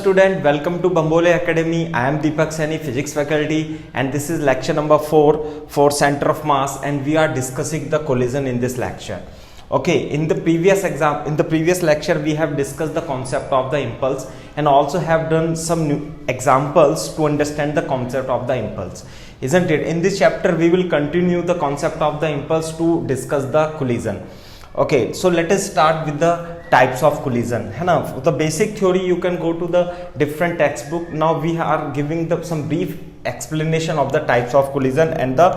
student, welcome to Bambole Academy. I am Deepak Saini, physics faculty, and this is lecture number 4 for center of mass, and we are discussing the collision in this lecture. Okay, in the previous lecture we have discussed the concept of the impulse and also have done some new examples to understand the concept of the impulse, isn't it? In this chapter we will continue the concept of the impulse to discuss the collision. Okay, so let us start with the types of collision, है ना? The basic theory you can go to the different textbook. Now we are giving some brief explanation of the types of collision and the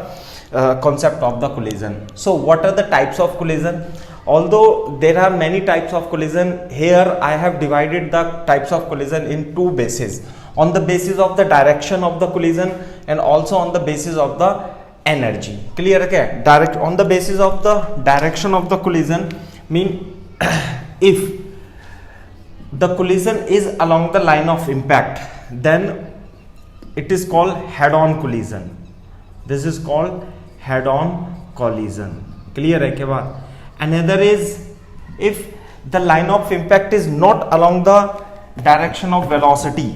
concept of the collision. So what are the types of collision? Although there are many types of collision, here I have divided the types of collision in two bases, on the basis of the direction of the collision and also on the basis of the energy. Clear? Okay, direct on the basis of the direction of the collision mean if the collision is along the line of impact, then it is called head-on collision. This is called head-on collision. Clear है क्या बात? Another is if the line of impact is not along the direction of velocity,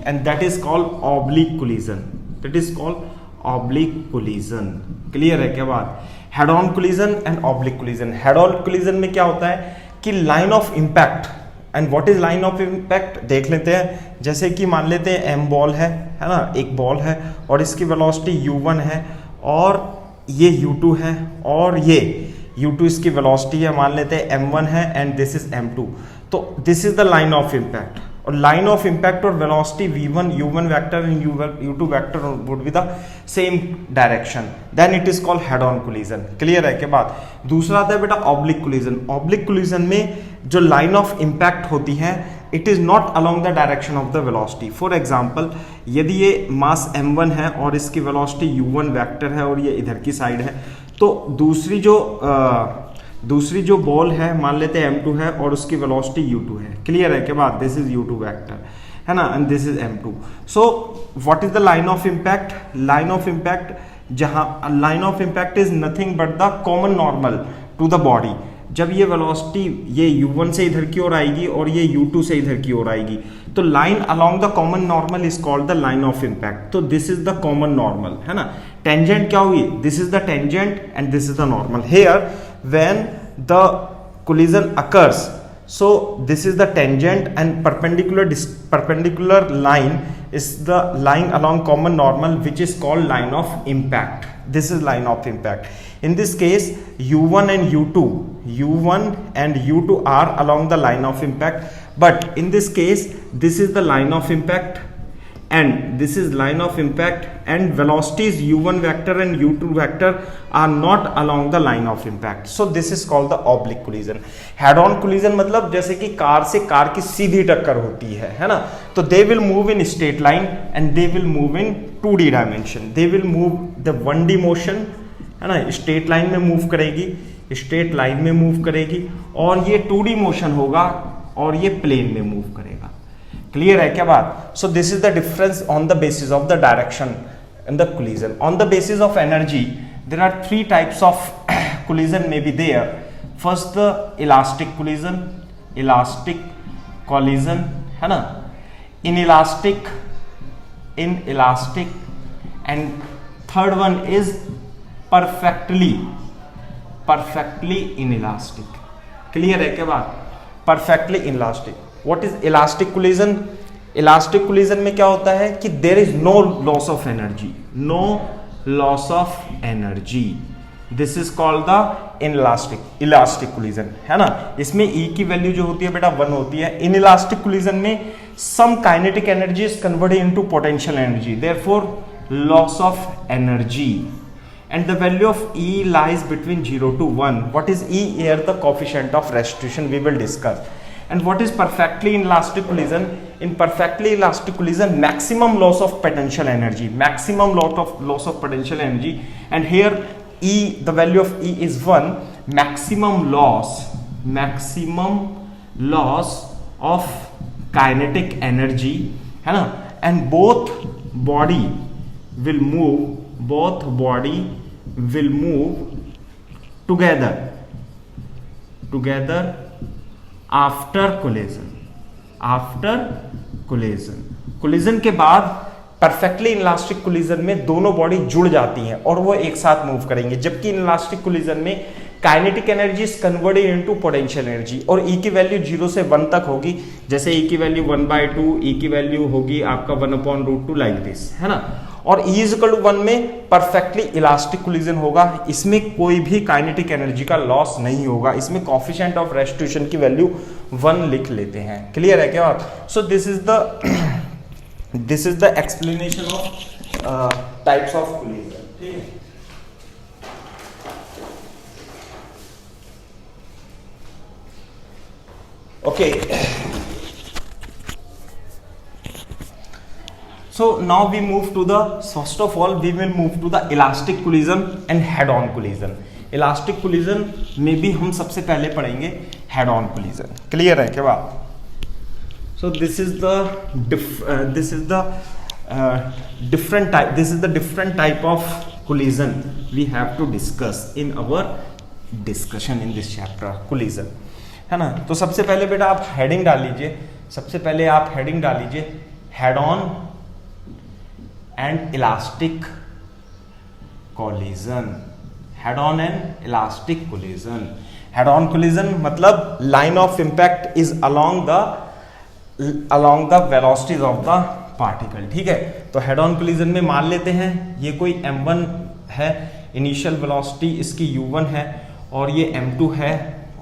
and that is called oblique collision. That is called oblique collision. Clear है क्या बात? Head on collision and oblique collision. Head on collision में क्या होता है कि line of impact, and what is line of impact देख लेते हैं. जैसे कि मान लेते हैं एम बॉल है ना, एक बॉल है और इसकी वेलोसिटी u1 है और ये u2 है और ये u2 इसकी वेलोसिटी है, मान लेते हैं m1 है एंड दिस इज m2. तो this is the line of impact, और लाइन ऑफ इंपैक्ट और velocity v1 u1 vector and u2 vector would be the same direction, then it is called head on collision. Clear है क्या बात? दूसरा आता है बेटा ऑब्लिक कोलिजन. ऑब्लिक कोलिजन में जो लाइन ऑफ इंपैक्ट होती है it is not along the direction of the velocity. For example, यदि ये मास m1 है और इसकी वेलोसिटी u1 वेक्टर है और ये इधर की साइड है, तो दूसरी जो बॉल है मान लेते हैं m2 है और उसकी वेलोसिटी u2 है. क्लियर है क्या बात? दिस इज u2 वेक्टर है ना, and this is m2. So what is the line of impact? Line of impact, जहां line of impact is nothing but the common normal to the body. जब ये velocity ये u1 से इधर की ओर आएगी और ये u2 से इधर की ओर आएगी, तो line along the common normal is called the line of impact. तो this is the common normal, है ना. टेंजेंट क्या हुई? This is the tangent and this is the normal. Here when the collision occurs, so this is the tangent and perpendicular line is the line along common normal, which is called line of impact. This is line of impact. In this case u1 and u2 are along the line of impact, but in this case this is the line of impact and this is line of impact, and velocities u1 vector and u2 vector are not along the line of impact. So this is called the oblique collision. head on collision मतलब जैसे कि car से car की सीधी टक्कर होती है ना, तो they will move in straight line and they will move in 2D dimension. They will move the 1D motion, है ना, स्ट्रेट लाइन में मूव करेगी, स्ट्रेट लाइन में मूव करेगी, और ये 2D मोशन होगा और ये प्लेन में मूव करेगा. क्लियर है क्या बात? So this is the difference on the basis of the direction in the collision. On the basis of energy there are 3 types of collision may be there. First the elastic collision, है ना, inelastic, and third one is perfectly inelastic. Clear है क्या बात? Perfectly inelastic. What is elastic collision? Elastic collision में क्या होता है कि there is no loss of energy. This is called the elastic collision, है ना. इसमें E की वैल्यू जो होती है बेटा 1 होती है. Inelastic collision में some kinetic energy is converted into potential energy, therefore loss of energy, and the value of E lies between 0 to 1. What is E? Here the coefficient of restitution we will discuss. And what is perfectly inelastic collision? In perfectly elastic collision, maximum loss of potential energy, and here E, the value of E is 1. Maximum loss of kinetic energy, है ना, and both body will move together after collision. After collision. Collision के बाद perfectly inelastic collision में दोनों body जुड़ जाती हैं और वो एक साथ मूव करेंगे, जबकि इनलास्टिक कोलिजन में kinetic energy is converted into potential energy और E की वैल्यू 0 से 1 तक होगी। जैसे E की वैल्यू 1/2, E की वैल्यू होगी आपका 1/√2 लाइक दिस, है ना। और E इज इक्वल टू 1 में परफेक्टली इलास्टिक कोलिजन होगा, इसमें कोई भी काइनेटिक एनर्जी का लॉस नहीं होगा, इसमें कोएफिशिएंट ऑफ रेस्टिट्यूशन की वैल्यू 1 लिख लेते हैं। क्लियर है क्या बात? So this is the explanation of types of collision. ठीक है, okay, so now we move to the, first of all we will move to the elastic collision and head on collision। elastic collision में भी हम सबसे पहले पढ़ेंगे head on collision। Clear है क्या बात? so this is the different type of collision we have to discuss in our discussion in this chapter collision, है ना। तो सबसे पहले बेटा आप हेडिंग डाल लीजिए, सबसे पहले आप हेडिंग डाल लीजिए head on and elastic collision. Head on and elastic collision. Head on collision मतलब line of impact is along the velocities of the particle. ठीक है, तो हेड ऑन कोलिजन में मान लेते हैं ये कोई m1 है, इनिशियल वेलोसिटी इसकी u1 है और ये m2 है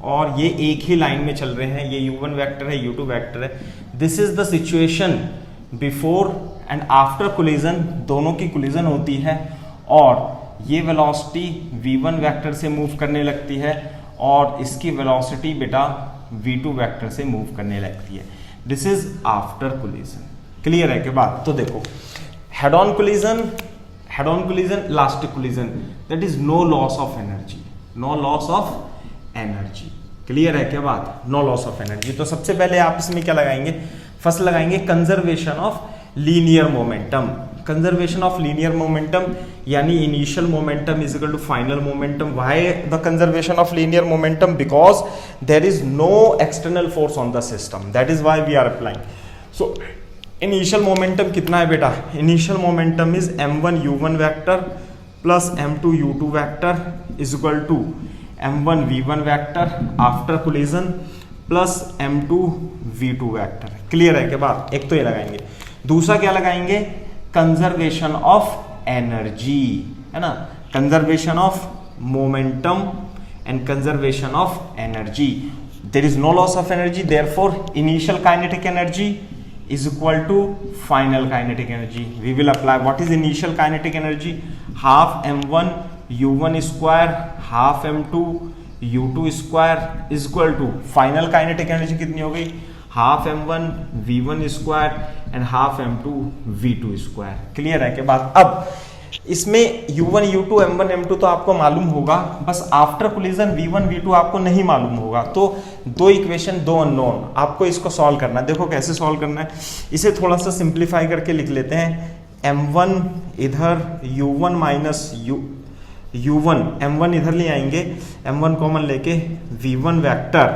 और ये एक ही लाइन में चल रहे हैं, ये u1 वेक्टर है, u2 वेक्टर है। This is the situation before and after collision, दोनों की कोलिजन होती है और ये वेलोसिटी v1 वेक्टर से मूव करने लगती है और इसकी वेलोसिटी बेटा v2 वेक्टर से मूव करने लगती है। This is after collision. Clear है क्या बात? तो देखो head on collision elastic collision, that is no loss of energy, no loss of energy. Clear है क्या बात? No loss of energy. तो सबसे पहले आप इसमें क्या लगाएंगे? फर्स्ट लगाएंगे conservation of linear momentum. Conservation of linear momentum यानी initial momentum is equal to final momentum. Why the conservation of linear momentum? Because there is no external force on the system, that is why we are applying. So initial momentum कितना है बेटा? Initial momentum is m1 u1 vector plus m2 u2 vector is equal to m1 v1 vector after collision plus m2 v2 vector. Clear है क्या बात? एक तो ये लगाएंगे। दूसरा क्या लगाएंगे? कंजर्वेशन ऑफ एनर्जी, है ना। Conservation of momentum and conservation of energy. There is no loss of energy, therefore initial kinetic energy is equal to final kinetic energy. We will apply what is initial kinetic energy? Half m1 u1 square half m2 u2 square is equal to final kinetic energy कितनी हो गई? half m1 v1 square and half m2 v2 square। Clear है क्या बात? अब इसमें u1 u2 m1 m2 तो आपको मालूम होगा, बस आफ्टर कोलिजन v1 v2 आपको नहीं मालूम होगा। तो दो इक्वेशन, दो अननोन, आपको इसको सॉल्व करना है। देखो कैसे सॉल्व करना है, इसे थोड़ा सा सिंप्लीफाई करके लिख लेते हैं। m1 इधर u1 माइनस u1 m1 इधर ले आएंगे, m1 कॉमन लेके v1 vector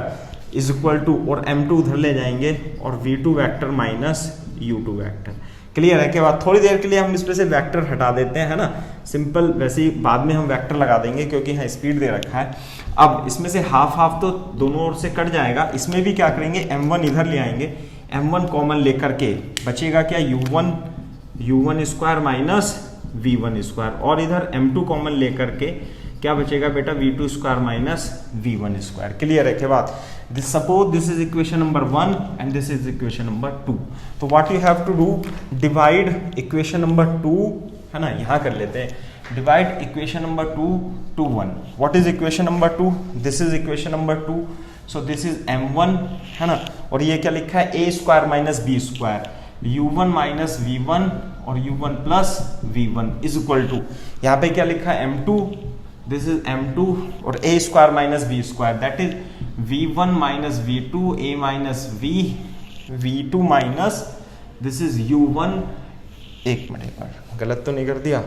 is equal to और m2 उधर ले जाएंगे और v2 vector minus u2 vector. Clear है क्या बात? थोड़ी देर के लिए हम इसमें से वेक्टर हटा देते हैं, है ना, सिंपल। वैसे ही बाद में हम वेक्टर लगा देंगे क्योंकि यहाँ स्पीड दे रखा है। अब इसमें से हाफ हाफ तो दोनों ओर से कट जाएगा, इसमें भी क्या करेंगे? m1 इधर ले आएंगे, m1 कॉमन लेकर के बचेगा क्या? u1 square minus v1 square और इधर m2 कॉमन लेकर के क्या बचेगा बेटा? v2 square minus v1 square. Clear है क्या बात? Suppose this is equation number 1 and this is equation number 2. तो what you have to do, divide equation number 2, है ना, यहाँ कर लेते हैं, divide equation number 2 to 1. What is equation number 2? This is equation number 2. So this is m1, है ना, और ये क्या लिखा है? a square minus b square, u1 minus v1 और u1 plus v1 is equal to, यहाँ पे क्या लिखा है? m2, दिस इज m2 और a square minus b square, that is v1 minus v2 a minus v2 minus this is u1, एक minute गलत तो नहीं कर दिया,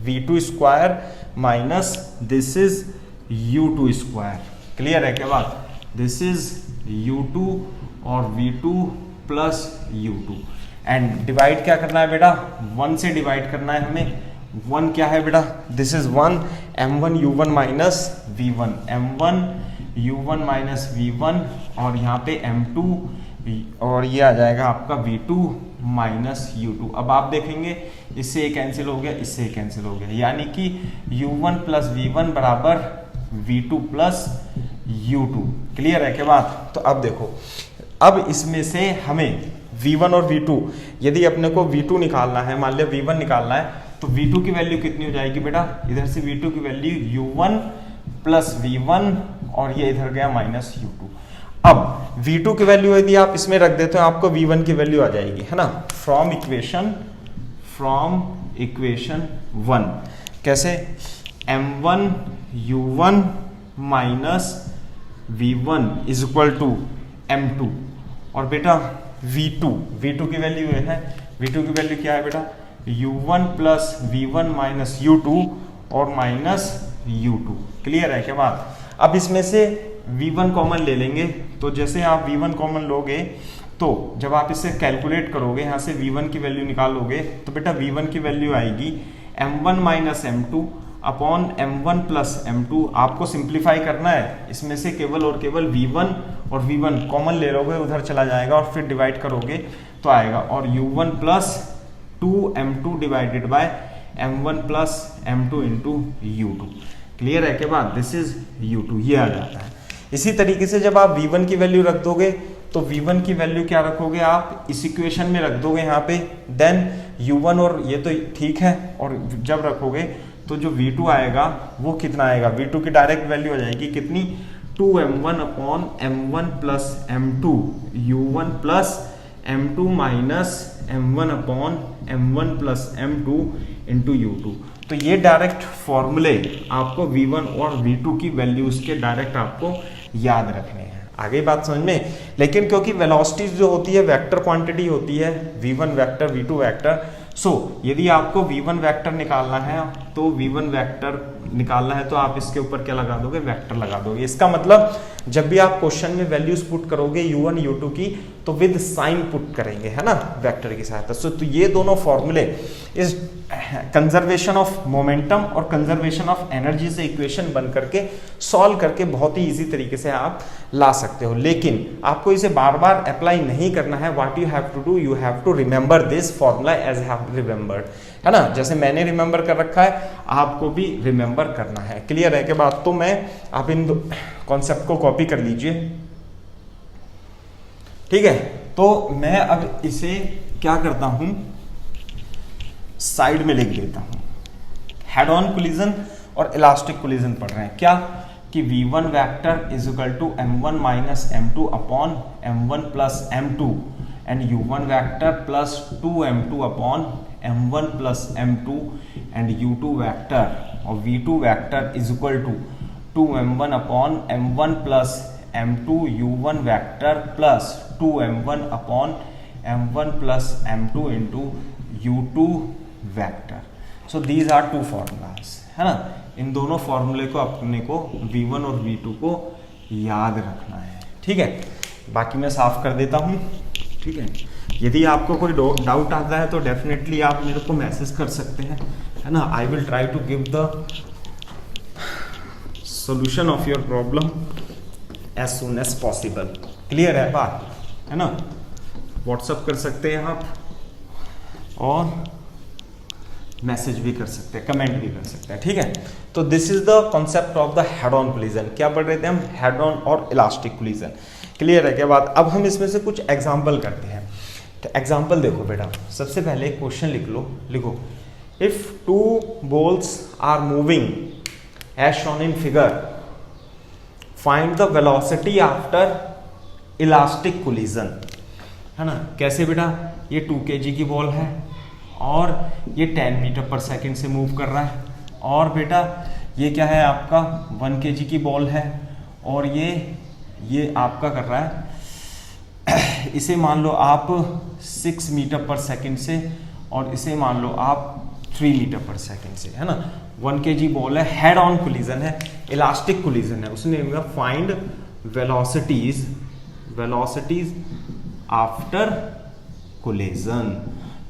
v2 square minus this is u2 square. Clear है क्या बात? दिस इज u2 और v2 plus u2 and divide क्या करना है बेटा, 1 से डिवाइड करना है हमें। 1 क्या है बेटा, this is 1 m1 u1 minus v1, m1 u1 minus v1 और यहाँ पे m2 और ये आ जाएगा आपका v2 माइनस u2। अब आप देखेंगे इससे ये कैंसिल हो गया, इससे ये कैंसिल हो गया, यानी कि u1 प्लस v1 बराबर v2 प्लस u2। क्लियर है क्या बात? तो अब देखो, अब इसमें से हमें v1 और v2, यदि अपने को v2 निकालना है, मान लिया v1 निकालना है, तो v2 की वैल्यू कितनी हो जाएगी बेटा, इधर से v2 की वैल्यू u1 प्लस v1 और ये इधर गया माइनस u2। अब v2 की वैल्यू यदि आप इसमें रख देते हो आपको v1 की वैल्यू आ जाएगी, है ना, फ्रॉम इक्वेशन 1 कैसे, m1 u1 minus v1 is equal to m2 और बेटा v2 की वैल्यू है, v2 की वैल्यू क्या है बेटा, u1 plus v1 minus u2 और माइनस u2। क्लियर है क्या बात? अब इसमें से v1 कॉमन ले लेंगे, तो जैसे आप v1 कॉमन लोगे तो जब आप इसे कैलकुलेट करोगे, यहाँ से v1 की वैल्यू निकालोगे, तो बेटा v1 की वैल्यू आएगी m1 minus m2 upon m1 plus m2। आपको सिंप्लीफाई करना है, इसमें से केवल और केवल v1 और v1 कॉमन ले लोगे, उधर चला जाएगा और फिर डिवाइड करोगे तो आएगा, और u1 plus 2m2 divided by m1 plus m2 into u2। Clear है क्या बात? दिस इज u2, ये आ जाता है। इसी तरीके से जब आप v1 की वैल्यू रख दोगे तो v1 की वैल्यू क्या रखोगे आप, इस इक्वेशन में रख दोगे यहाँ पे, देन u1 और ये तो ठीक है, और जब रखोगे तो जो v2 आएगा वो कितना आएगा, v2 की डायरेक्ट वैल्यू आ जाएगी कितनी, 2m1 upon m1 plus m2 u1 plus m2 minus m1 upon m1 plus m2 into u2। तो ये डायरेक्ट फॉर्मूले आपको v1 और v2 की वैल्यूज के डायरेक्ट आपको याद रखने हैं। आगे बात समझ में? लेकिन क्योंकि वेलोसिटीज जो होती है वेक्टर क्वांटिटी होती है, v1 वेक्टर v2 वेक्टर, सो यदि आपको v1 वेक्टर निकालना है तो v1 वेक्टर निकालना है तो आप इसके ऊपर क्या लगा दोगे, वेक्टर लगा दोगे। इसका मतलब जब भी आप क्वेश्चन में वैल्यूज पुट करोगे u1 u2 की, तो विद साइन पुट करेंगे, है ना, वेक्टर की सहायता से। तो ये दोनों फॉर्मूले इस कंजर्वेशन ऑफ मोमेंटम और कंजर्वेशन ऑफ एनर्जी से इक्वेशन बन करके सॉल्व करके बहुत ही इजी तरीके से आप ला सकते हो, लेकिन आपको इसे बार बार अप्लाई नहीं करना है। What you have to do, you have to remember this formula as have remembered, है ना, जैसे मैंने रिमेंबर कर रखा है आपको भी रिमेंबर करना है। क्लियर है क्या बात? तो मैं आप इन कॉन्सेप्ट को कॉपी कर लीजिए, ठीक है। तो मैं अब इसे क्या करता हूं, साइड में लिख देता हूं। हेड ऑन कोलिजन और इलास्टिक कोलिजन पढ़ रहे हैं क्या, कि v1 vector is equal to m1 minus m2 upon m1 plus m2 and u1 vector plus 2m2 upon m1 plus m2 and u2 vector और v2 vector is equal to 2m1 upon m1 plus m2 u1 vector plus 2m1 upon m1 plus m2 into u2 vector. So these are two formulas, है ना। इन दोनों फॉर्मूले को अपने को v1 और v2 को याद रखना है, ठीक है। बाकी मैं साफ कर देता हूं, ठीक है। यदि आपको कोई डाउट आता है तो डेफिनेटली आप मेरे को मैसेज कर सकते हैं, है ना। I will try to give the solution of your problem as soon as possible. Clear है बात, है ना। व्हाट्सअप कर सकते हैं आप और मैसेज भी कर सकते हैं, कमेंट भी कर सकते हैं, ठीक है। तो this is the concept of the head on collision. क्या पढ़ रहे थे हम, हेड ऑन और इलास्टिक कोलिजन। क्लियर है क्या बात? अब हम इसमें से कुछ एग्जाम्पल करते हैं। तो एग्जाम्पल देखो बेटा, सबसे पहले क्वेश्चन लिखो if two balls are moving as shown in figure find the velocity after elastic collision, है ना। कैसे बेटा, ये 2 kg की बॉल है और ये 10 मीटर पर सेकंड से मूव कर रहा है, और बेटा ये क्या है आपका 1 kg की बॉल है और ये आपका कर रहा है इसे मान लो आप 6 मीटर पर सेकंड से और इसे मान लो आप 3 मीटर पर सेकंड से, है ना। 1 kg बॉल है, हेड ऑन कोलिजन है, इलास्टिक कोलिजन है। उसने फाइंड वेलोसिटीज आफ्टर कोलिजन।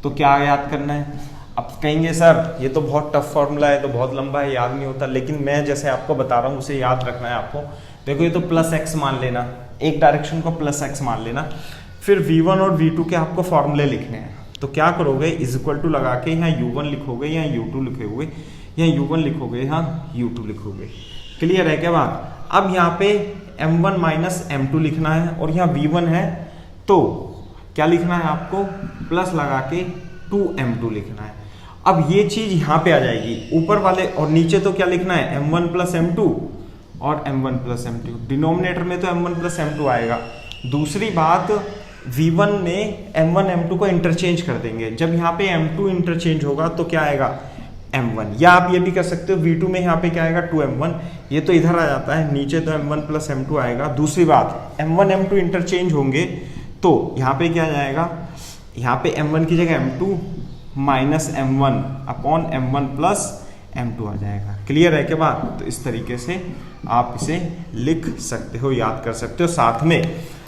तो क्या याद करना है? अब कहेंगे सर ये तो बहुत टफ फॉर्मूला है, तो बहुत लंबा है, याद नहीं होता, लेकिन मैं जैसे आपको बता रहा हूँ उसे याद रखना है आपको। देखो ये तो प्लस एक्स मान लेना, एक डायरेक्शन को प्लस एक्स मान लेना, फिर v1 और v2 के आपको फॉर्मूले लिखने हैं। तो क्या करोगे, इज इक्वल टू लगा के यहाँ u1 लिखोगे, यहाँ u2 लिखोगे, यहाँ u1 लिखोगे, यहाँ u2 लिखोगे। क्लियर है क्या बात? अब यहाँ पे m1 माइनस m2 लिखना है, और यहाँ v1 है तो क्या लिखना है आपको, प्लस लगा के 2m2 लिखना है। अब ये चीज यहाँ पे आ जाएगी ऊपर वाले, और नीचे तो क्या लिखना है, m1 प्लस m2 और m1 प्लस m2। डिनोमिनेटर में तो m1 प्लस m2 आएगा। दूसरी बात, v1 में m1 m2 को इंटरचेंज कर देंगे। जब यहाँ पे m2 इंटरचेंज होगा तो क्या आएगा, m1। या आप ये भी कर सकते हो, v2 में यहाँ पे क्या आएगा, 2m1, ये तो इधर आ जाता है, नीचे तो m1 प्लस m2 आएगा। दूसरी बात, m1 m2 इंटरचेंज होंगे तो यहाँ पे क्या जाएगा, यहाँ पे m1 की जगह m2 minus m1 upon m1 plus m2 आ जाएगा। क्लियर है क्या बात? तो इस तरीके से आप इसे लिख सकते हो, याद कर सकते हो। साथ में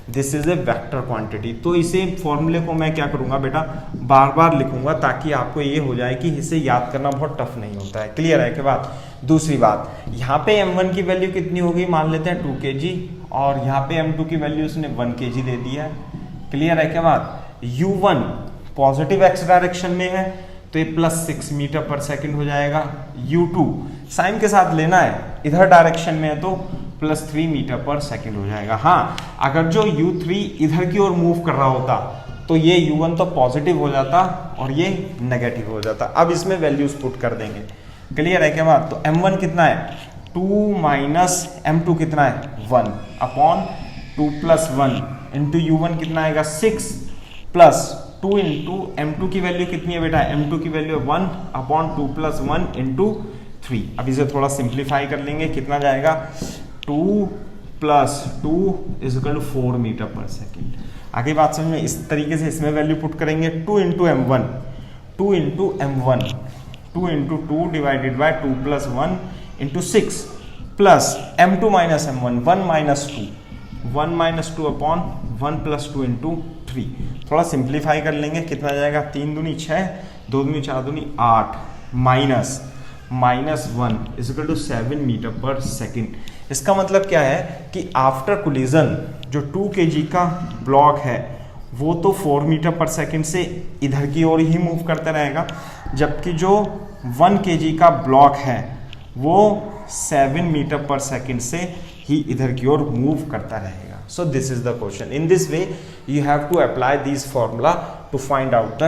this is A vector quantity, तो इसे फॉर्मूले को मैं क्या करूंगा बेटा, बार बार लिखूंगा, ताकि आपको ये हो जाए कि इसे याद करना बहुत टफ नहीं होता है। क्लियर है क्या बात? दूसरी बात, यहाँ पे m1 की वैल्यू कितनी होगी, मान लेते हैं 2 kg, और यहाँ पे m2 की वैल्यू उसने 1 kg दे दिया है। क्लियर है क्या बात? u1 पॉजिटिव x डायरेक्शन में है तो ये प्लस 6 मीटर पर सेकंड हो जाएगा। u2 साइन के साथ लेना है, इधर डायरेक्शन में है तो प्लस 3 मीटर पर सेकंड हो जाएगा। हाँ, अगर जो u3 इधर की ओर मूव कर रहा होता तो ये u1 तो पॉजिटिव हो जाता और ये नेगेटिव हो जाता। अब इसमें वैल्यूज पुट कर देंगे। क्लियर है क्या बात? तो m1 कितना है, 2 माइनस m2 कितना है, 1 अपॉन 2 प्लस 1 इंटू u1 कितना आएगा, 6 प्लस 2 इंटू m2 की वैल्यू कितनी है बेटा, m2 की वैल्यू 1 अपॉन 2 प्लस 1 इंटू 3। अब इसे थोड़ा सिंप्लीफाई कर लेंगे, कितना जाएगा, 2 plus 2 is equal to 4 metre per second. आगे बात समझ में, इस तरीके से इसमें वैल्यू पुट करेंगे, 2 into m1, 2 into m1, 2 into 2 divided by 2 plus 1 into 6 plus m2 minus m1, 1 minus 2, 1 minus 2 upon 1 plus 2 into 3। थोड़ा सिंप्लीफाई कर लेंगे, कितना जाएगा, 3 दूनी 6, 2 दूनी 4 दूनी 8, minus 1 is equal to 7 metre per second. इसका मतलब क्या है कि आफ्टर कोलिजन जो 2 kg का ब्लॉक है वो तो 4 मीटर पर सेकेंड से इधर की ओर ही मूव करता रहेगा, जबकि जो 1 kg का ब्लॉक है वो 7 मीटर पर सेकेंड से ही इधर की ओर मूव करता रहेगा। So this is the question. In this way, you have to apply these formula to find out the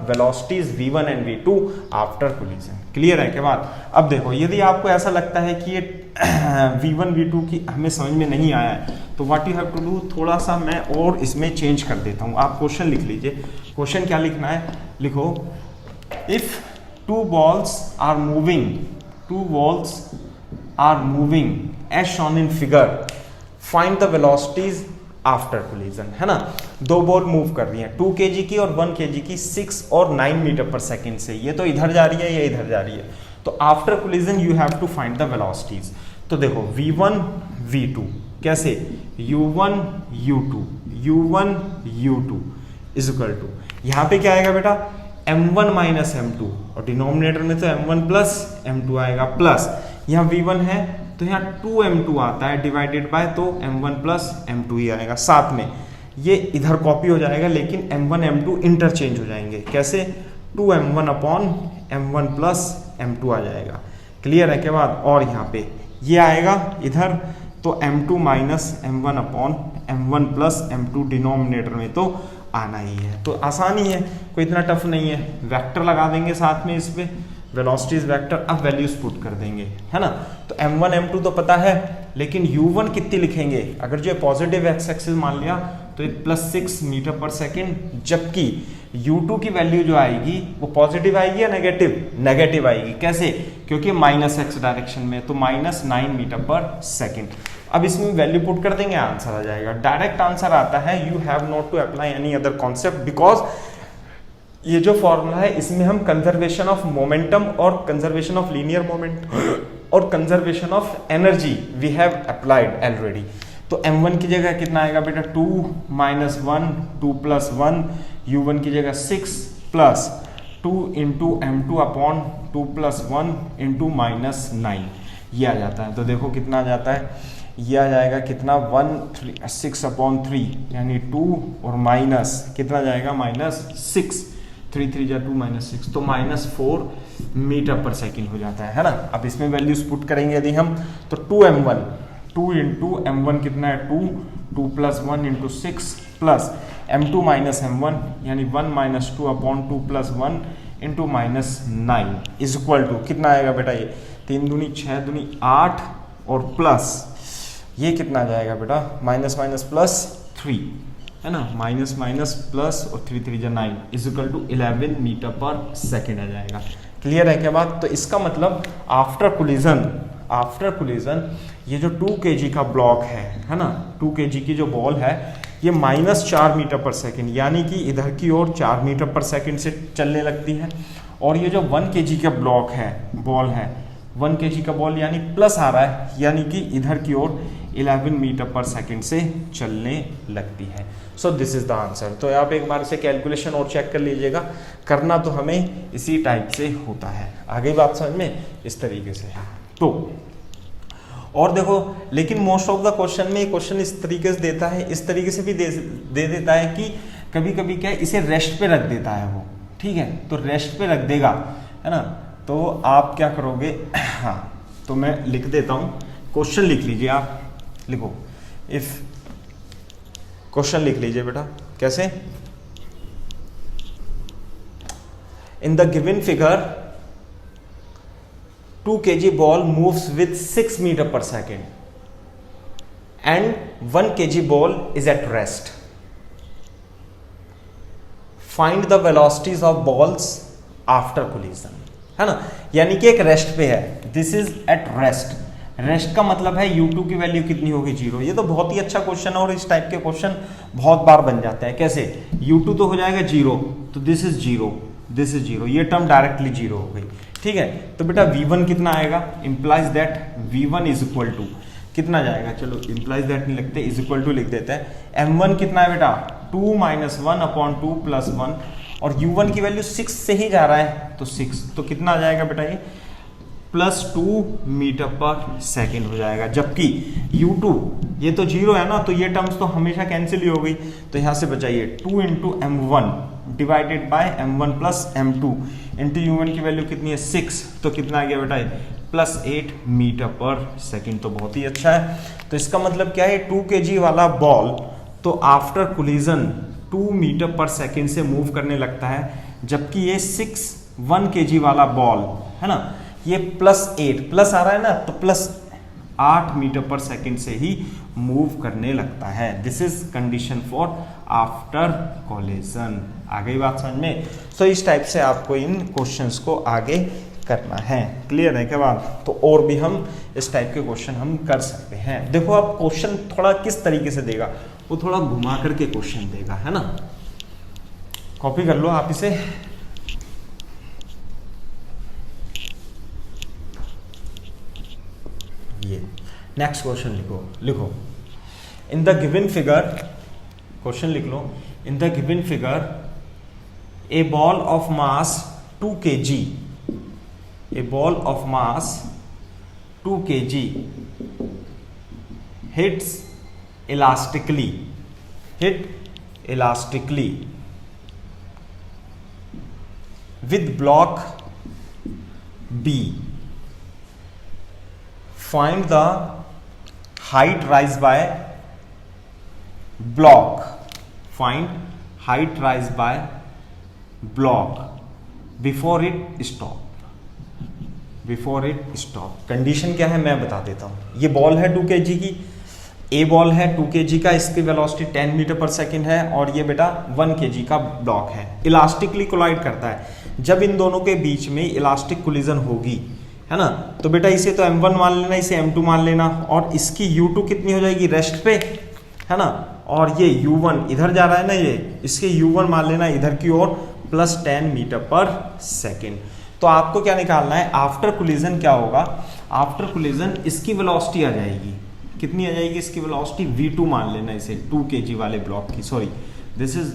velocities v1 and v2 after collision. Clear है क्या बात? अब देखो, यदि आपको ऐसा लगता है कि ये v1 v2 की हमें समझ में नहीं आया है, तो what you have to do, थोड़ा सा मैं और इसमें चेंज कर देता हूँ। आप क्वेश्चन लिख लीजिए। क्वेश्चन क्या लिखना है, लिखो, if two balls are moving as shown in figure, find the velocities after collision. है ना, 2 बॉल मूव कर रही हैं, 2 kg की और 1 kg की, 6 और 9 मीटर पर सेकेंड से। ये तो इधर जा रही है, ये इधर जा रही है। तो after collision you have to find the velocities. तो देखो v1 v2 कैसे, u1 u2 is equal to, यहाँ पे क्या आएगा बेटा, m1 माइनस m2, और डिनोमिनेटर में तो m1 प्लस m2 आएगा, प्लस यहाँ v1 है तो यहाँ 2m2 आता है, डिवाइडेड बाय तो m1 प्लस m2 ही आएगा। साथ में ये इधर कॉपी हो जाएगा, लेकिन m1 m2 इंटरचेंज हो जाएंगे। कैसे, 2m1 upon m1 plus m2 आ जाएगा। क्लियर है क्या बात? और यहाँ पे ये आएगा इधर, तो m2 minus m1 upon m1 plus m2 denominator में तो आना ही है। तो आसानी है, कोई इतना टफ नहीं है। वेक्टर लगा देंगे साथ में, इस पे वेलोसिटीज वेक्टर, अब वैल्यूज पुट कर देंगे, है ना। तो m1 m2 तो पता है, लेकिन u1 कितनी लिखेंगे, अगर जो पॉजिटिव एक्स एक्सिस मान लिया तो ये प्लस 6 मीटर पर सेकेंड, जबकि u2 की वैल्यू जो आएगी वो पॉजिटिव आएगी या नेगेटिव आएगी। कैसे, क्योंकि माइनस एक्स डायरेक्शन में, तो माइनस 9 मीटर पर सेकेंड। अब इसमें वैल्यू पुट कर देंगे, आंसर आ जाएगा। डायरेक्ट आंसर आता है, you have not to apply any other concept, because ये जो फॉर्मूला है इसमें हम कंजर्वेशन ऑफ मोमेंटम और कंजर्वेशन ऑफ लीनियर मोमेंट और conservation of energy we have applied already. तो m1 की जगह कितना आएगा बेटा 2 माइनस 1 2 प्लस 1, u1 की जगह 6 plus 2 into m2 upon 2 plus 1 into minus 9, ये आ जाता है। तो देखो कितना आ जाता है, ये आ जाएगा कितना 6 अपॉन 3 यानी 2 और माइनस कितना जाएगा -6, 3 3 जा 2 -6, तो -4 मीटर पर सेकेंड हो जाता है ना। अब इसमें वैल्यूज पुट करेंगे यदि हम, तो 2m1 2 इंटू m1 कितना है 2, 2 plus 1 into 6 plus m2 minus m1 यानी 1 minus 2 upon 2 plus 1 into minus 9 is equal to कितना आएगा बेटा, ये 3 दूनी 6 दूनी 8 और प्लस ये कितना आ जाएगा बेटा माइनस माइनस प्लस 3 है ना, माइनस माइनस प्लस और 3 3 जा 9 is equal to 11 metre per second आ जाएगा। क्लियर है क्या बात? तो इसका मतलब आफ्टर कोलिजन ये जो 2 kg का ब्लॉक है ना, 2 kg की जो बॉल है ये -4 मीटर पर सेकेंड यानी कि इधर की ओर 4 मीटर पर सेकेंड से चलने लगती है, और ये जो 1 kg का ब्लॉक है, बॉल है 1 kg का बॉल यानी प्लस आ रहा है यानी कि इधर की ओर 11 मीटर पर सेकेंड से चलने लगती है। So this is the answer. तो आप एक बार से कैलकुलेशन और चेक कर लीजिएगा, करना तो हमें इसी टाइप से होता है। आगे बात समझ में इस तरीके से है। तो और देखो, लेकिन मोस्ट ऑफ द क्वेश्चन में क्वेश्चन इस तरीके से देता है, इस तरीके से भी दे देता है कि कभी कभी क्या है, इसे रेस्ट पे रख देता है वो, ठीक है, तो रेस्ट पे रख देगा है ना। तो आप क्या करोगे, हाँ तो मैं लिख देता हूं, क्वेश्चन लिख लीजिए, आप लिखो इफ, क्वेश्चन लिख लीजिए बेटा, कैसे, इन the given figure 2 kg ball moves with 6 meter per second and 1 kg ball is at rest. Find the velocities of balls after collision, है ना, यानी कि एक रेस्ट पे है, this is at rest. Rest का मतलब है u2 की वैल्यू कितनी होगी 0। ये तो बहुत ही अच्छा क्वेश्चन है और इस टाइप के क्वेश्चन बहुत बार बन जाते हैं। कैसे, u2 तो हो जाएगा 0, तो दिस इज 0, दिस इज 0, ये टर्म डायरेक्टली 0 हो गई, ठीक है। तो बेटा v1 कितना आएगा, implies that v1 is equal to कितना जाएगा, चलो इंप्लाइज दैट नहीं लिखते, इज इक्वल टू लिख देते हैं। m1 कितना है बेटा 2 माइनस 1 अपॉन 2 प्लस 1, और u1 की वैल्यू 6 से ही जा रहा है तो 6, तो कितना आ जाएगा बेटा ये +2 मीटर पर सेकेंड हो जाएगा। जबकि u2 ये तो 0 है ना, तो ये टर्म्स तो हमेशा कैंसिल ही हो गई, तो यहां से बचाइए 2 into m1 divided by m1 plus m2 into u1 की वैल्यू कितनी है 6, तो कितना आ गया बेटा +8 मीटर पर सेकेंड। तो बहुत ही अच्छा है। तो इसका मतलब क्या है, 2 kg वाला बॉल तो after collision 2 metre per second से मूव करने लगता है, जबकि ये 1 kg वाला बॉल है ना, ये +8 प्लस आ रहा है ना, तो +8 मीटर पर सेकेंड से ही मूव करने लगता है। This is condition for after collision. आ गई बात समझ में? तो इस टाइप से आपको इन क्वेश्चंस को आगे करना है। क्लियर है क्या बात? तो और भी हम इस टाइप के क्वेश्चन हम कर सकते हैं। देखो आप क्वेश्चन थोड़ा किस तरीके से देगा, वो थोड़ा घुमा करके क्वेश्चन देगा, है ना। कॉपी कर लो आप इसे। ये नेक्स्ट क्वेश्चन लिखो in the given figure, question लिख लो, in the given figure a ball of mass 2 kg, a ball of mass 2 kg hit elastically with block B. Find the height rise by block. Find height rise by block before it stop. Condition क्या है मैं बता देता हूं। ये ball है 2 kg की, ए ball है 2 kg का, इसकी वेलोसिटी 10 मीटर पर सेकेंड है, और ये बेटा 1 kg का ब्लॉक है, इलास्टिकली कोलाइड करता है। जब इन दोनों के बीच में इलास्टिक कोलिजन होगी, है ना, तो बेटा इसे तो m1 मान लेना, इसे m2 मान लेना, और इसकी u2 कितनी हो जाएगी रेस्ट पे, है ना, और ये u1 इधर जा रहा है ना, ये इसके u1 मान लेना इधर की ओर +10 मीटर पर सेकेंड। तो आपको क्या निकालना है, आफ्टर कोलिजन क्या होगा, आफ्टर कोलिजन इसकी वेलोसिटी आ जाएगी कितनी आ जाएगी इसकी वेलोसिटी, v2 मान लेना इसे 2 kg वाले ब्लॉक की, sorry this is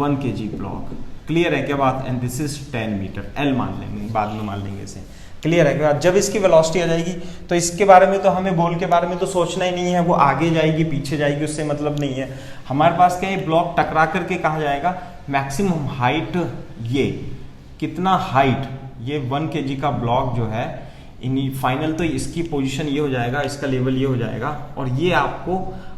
1 kg block, clear है क्या बात, and this is 10 metre, l मान लेंगे, बाद में मान लेंगे इसे, क्लियर है क्या। जब इसकी वेलोसिटी आ जाएगी तो इसके बारे में तो हमें बॉल के बारे में तो सोचना ही नहीं है, वो आगे जाएगी पीछे जाएगी उससे मतलब नहीं है, हमारे पास क्या है, ब्लॉक टकरा करके कहाँ जाएगा, मैक्सिमम हाइट, ये कितना हाइट, ये 1 kg का ब्लॉक जो है फाइनल तो इसकी पोजीशन ये हो जाएगा, इसका लेवल ये हो जाएगा, और ये आपको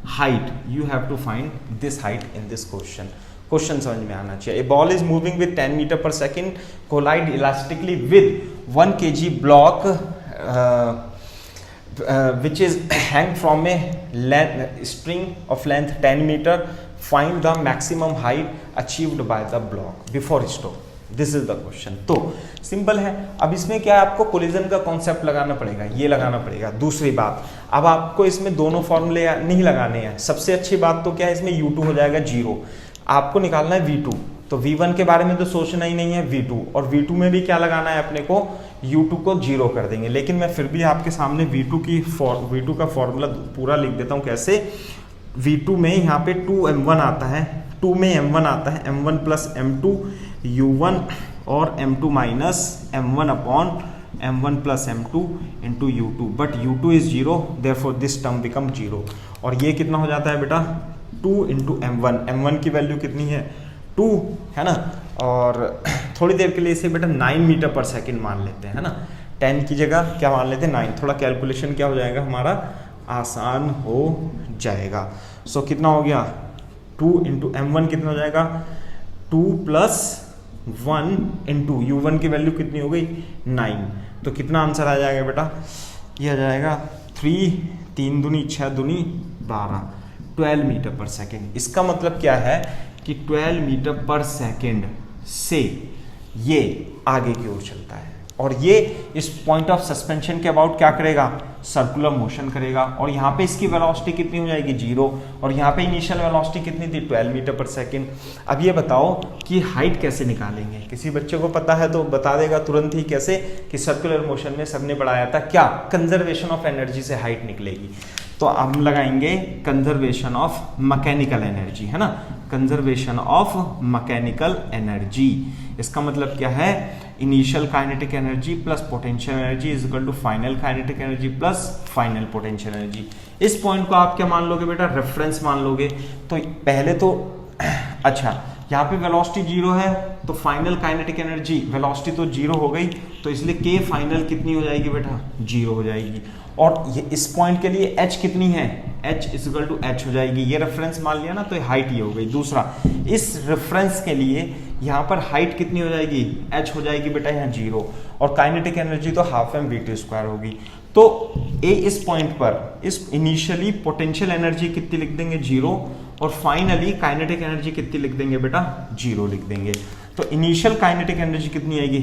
height, you have to find this height in this question, question समझ में आना चाहिए। A ball is moving with 10 metre per second collide elastically with 1 kg block which is hang from a string of length 10 meter, find the maximum height achieved by the block before stop, this is the question. तो simple है, अब इसमें क्या है, आपको collision का concept लगाना पड़ेगा, ये लगाना पड़ेगा। दूसरी बात, अब आपको इसमें दोनों फॉर्मूले नहीं लगाने हैं, सबसे अच्छी बात तो क्या है, इसमें u2 हो जाएगा 0, आपको निकालना है v2, तो v1 के बारे में तो सोचना ही नहीं है, v2, और v2 में भी क्या लगाना है अपने को, u2 को 0 कर देंगे। लेकिन मैं फिर भी आपके सामने v2 का फॉर्मूला पूरा लिख देता हूँ। कैसे, v2 में यहाँ पे 2m1 आता है, 2 में m1 आता है, m1 प्लस m2 u1 और m2 minus m1 upon m1 plus m2 into u2, but u2 is 0, therefore this term become 0, और ये कितना हो जाता है बेटा, 2 इंटू m1 की वैल्यू कितनी है, 2 है ना, और थोड़ी देर के लिए इसे बेटा 9 मीटर पर सेकेंड मान लेते हैं, है ना, 10 की जगह क्या मान लेते हैं 9, थोड़ा कैलकुलेशन क्या हो जाएगा हमारा आसान हो जाएगा। सो कितना हो गया, 2 इंटू m1 कितना हो जाएगा, 2 प्लस 1 इंटू u1 की वैल्यू कितनी हो गई 9, तो कितना आंसर आ जाएगा बेटा, ये आ जाएगा 3 दूनी 6 दूनी 12 मीटर पर सेकेंड। इसका मतलब क्या है कि 12 मीटर पर सेकेंड से ये आगे की ओर चलता है, और ये इस पॉइंट ऑफ सस्पेंशन के अबाउट क्या करेगा, सर्कुलर मोशन करेगा, और यहाँ पे इसकी वेलोसिटी कितनी हो जाएगी 0, और यहाँ पे इनिशियल वेलोसिटी कितनी थी 12 मीटर पर सेकेंड। अब ये बताओ कि हाइट कैसे निकालेंगे, किसी बच्चे को पता है तो बता देगा तुरंत ही, कैसे कि सर्कुलर मोशन में सबने पढ़ाया था क्या, कंजर्वेशन ऑफ एनर्जी से हाइट निकलेगी। तो हम लगाएंगे कंजर्वेशन ऑफ मैकेनिकल एनर्जी, है ना, कंजर्वेशन ऑफ मैकेनिकल एनर्जी। इसका मतलब क्या है, initial kinetic energy plus potential energy is equal to final kinetic energy plus final potential energy. इस पॉइंट को आप क्या मान लोगे बेटा, रेफरेंस मान लोगे। तो पहले तो अच्छा, यहाँ पे वेलोसिटी 0 है, तो फाइनल काइनेटिक एनर्जी, वेलोसिटी तो 0 हो गई, तो इसलिए के फाइनल कितनी हो जाएगी बेटा, 0 हो जाएगी। और ये इस पॉइंट के लिए h कितनी है, h is equal to h हो जाएगी, ये रेफरेंस मान लिया ना, तो हाइट ये हो गई। दूसरा, इस रेफरेंस के लिए यहाँ पर हाइट कितनी हो जाएगी, h हो जाएगी बेटा यहाँ 0, और काइनेटिक एनर्जी तो हाफ m/v2² होगी। तो इस पॉइंट पर इस इनिशियली पोटेंशियल एनर्जी कितनी लिख देंगे 0, और फाइनली काइनेटिक एनर्जी कितनी लिख देंगे बेटा 0 लिख देंगे। तो इनिशियल काइनेटिक एनर्जी कितनी आएगी,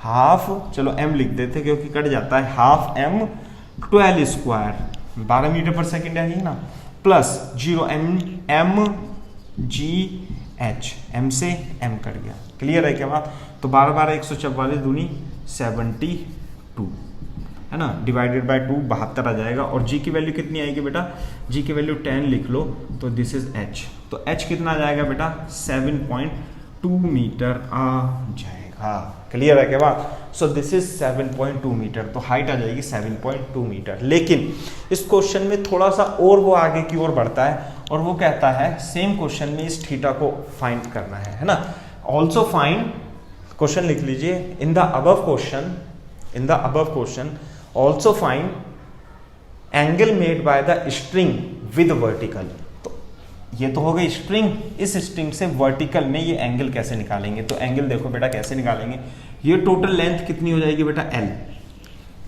हाफ चलो m लिख देते क्योंकि कट जाता है, half m12² 12 metre per second है ना, प्लस 0 mgh, m से m कट गया, क्लियर है क्या बात। तो 12 12 144 दूनी 72 है ना, डिवाइडेड बाय 2 72 आ जाएगा, और g की वैल्यू कितनी आएगी बेटा, g की वैल्यू 10 लिख लो, तो दिस इज h, तो h कितना आ जाएगा बेटा 7.2 मीटर आ जाएगा, क्लियर है क्या बात। सो दिस इज 7.2 मीटर, तो हाइट आ जाएगी 7.2 मीटर। लेकिन इस क्वेश्चन में थोड़ा सा और वो आगे की ओर बढ़ता है, और वो कहता है सेम क्वेश्चन में इस थीटा को फाइंड करना है ना। ऑल्सो फाइंड, क्वेश्चन लिख लीजिए, in the above question also find angle made by the string with vertical. तो ये तो हो गई स्ट्रिंग, इस स्ट्रिंग से वर्टिकल में ये एंगल कैसे निकालेंगे। तो एंगल देखो बेटा कैसे निकालेंगे, ये टोटल लेंथ कितनी हो जाएगी बेटा L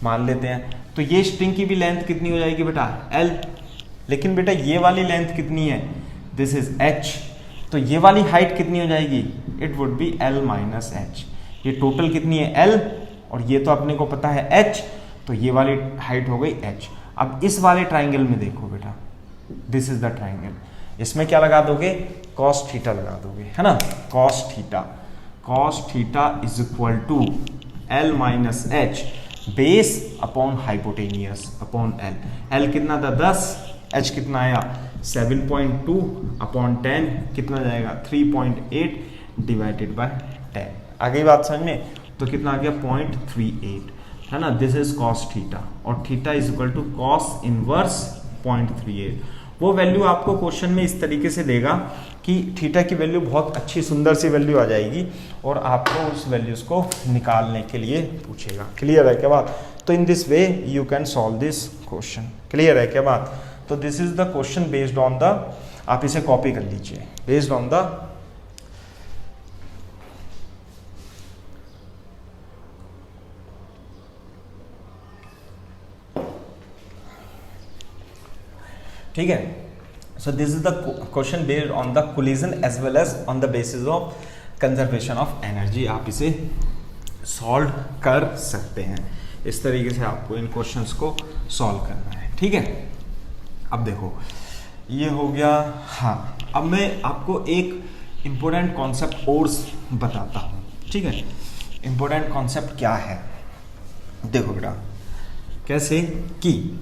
मान लेते हैं, तो ये स्ट्रिंग की भी लेंथ कितनी हो जाएगी बेटा L, लेकिन बेटा ये वाली लेंथ कितनी है, दिस इज h, तो ये वाली हाइट कितनी हो जाएगी, it would be L minus h। ये टोटल कितनी है L, और ये तो अपने को पता है h, तो ये वाली हाइट हो गई h। अब इस वाले ट्राइंगल में देखो बेटा, दिस इज द ट्राइंगल, इसमें क्या लगा दोगे, cos थीटा लगा दोगे, है ना, cos theta is equal to L minus h। Base upon hypotenuse upon L. L कितना था 10, एच कितना आया 7.2 अपॉन 10 कितना जाएगा 3.8 डिवाइडेड बाय 10। आ गई बात समझ में? तो कितना आ गया 0.38 है ना। दिस इज कॉस थीटा और theta is equal to cos inverse 0.38। वो वैल्यू आपको क्वेश्चन में इस तरीके से देगा कि थीटा की वैल्यू बहुत अच्छी सुंदर सी वैल्यू आ जाएगी और आपको उस वैल्यूज को निकालने के लिए पूछेगा। क्लियर है क्या बात? तो in this way you can solve this question. Clear है क्या बात? तो this is the question based on the, आप इसे कॉपी कर लीजिए, बेस्ड ऑन द ठीक है। So this is the question based on the collision as well as on the basis of conservation of energy. आप इसे सॉल्व कर सकते हैं। इस तरीके से आपको इन क्वेश्चंस को सॉल्व करना है। ठीक है, अब देखो ये हो गया। हाँ, अब मैं आपको एक इंपॉर्टेंट कॉन्सेप्ट और बताता हूँ। ठीक है, इंपॉर्टेंट कॉन्सेप्ट क्या है देखो बेटा, कैसे कि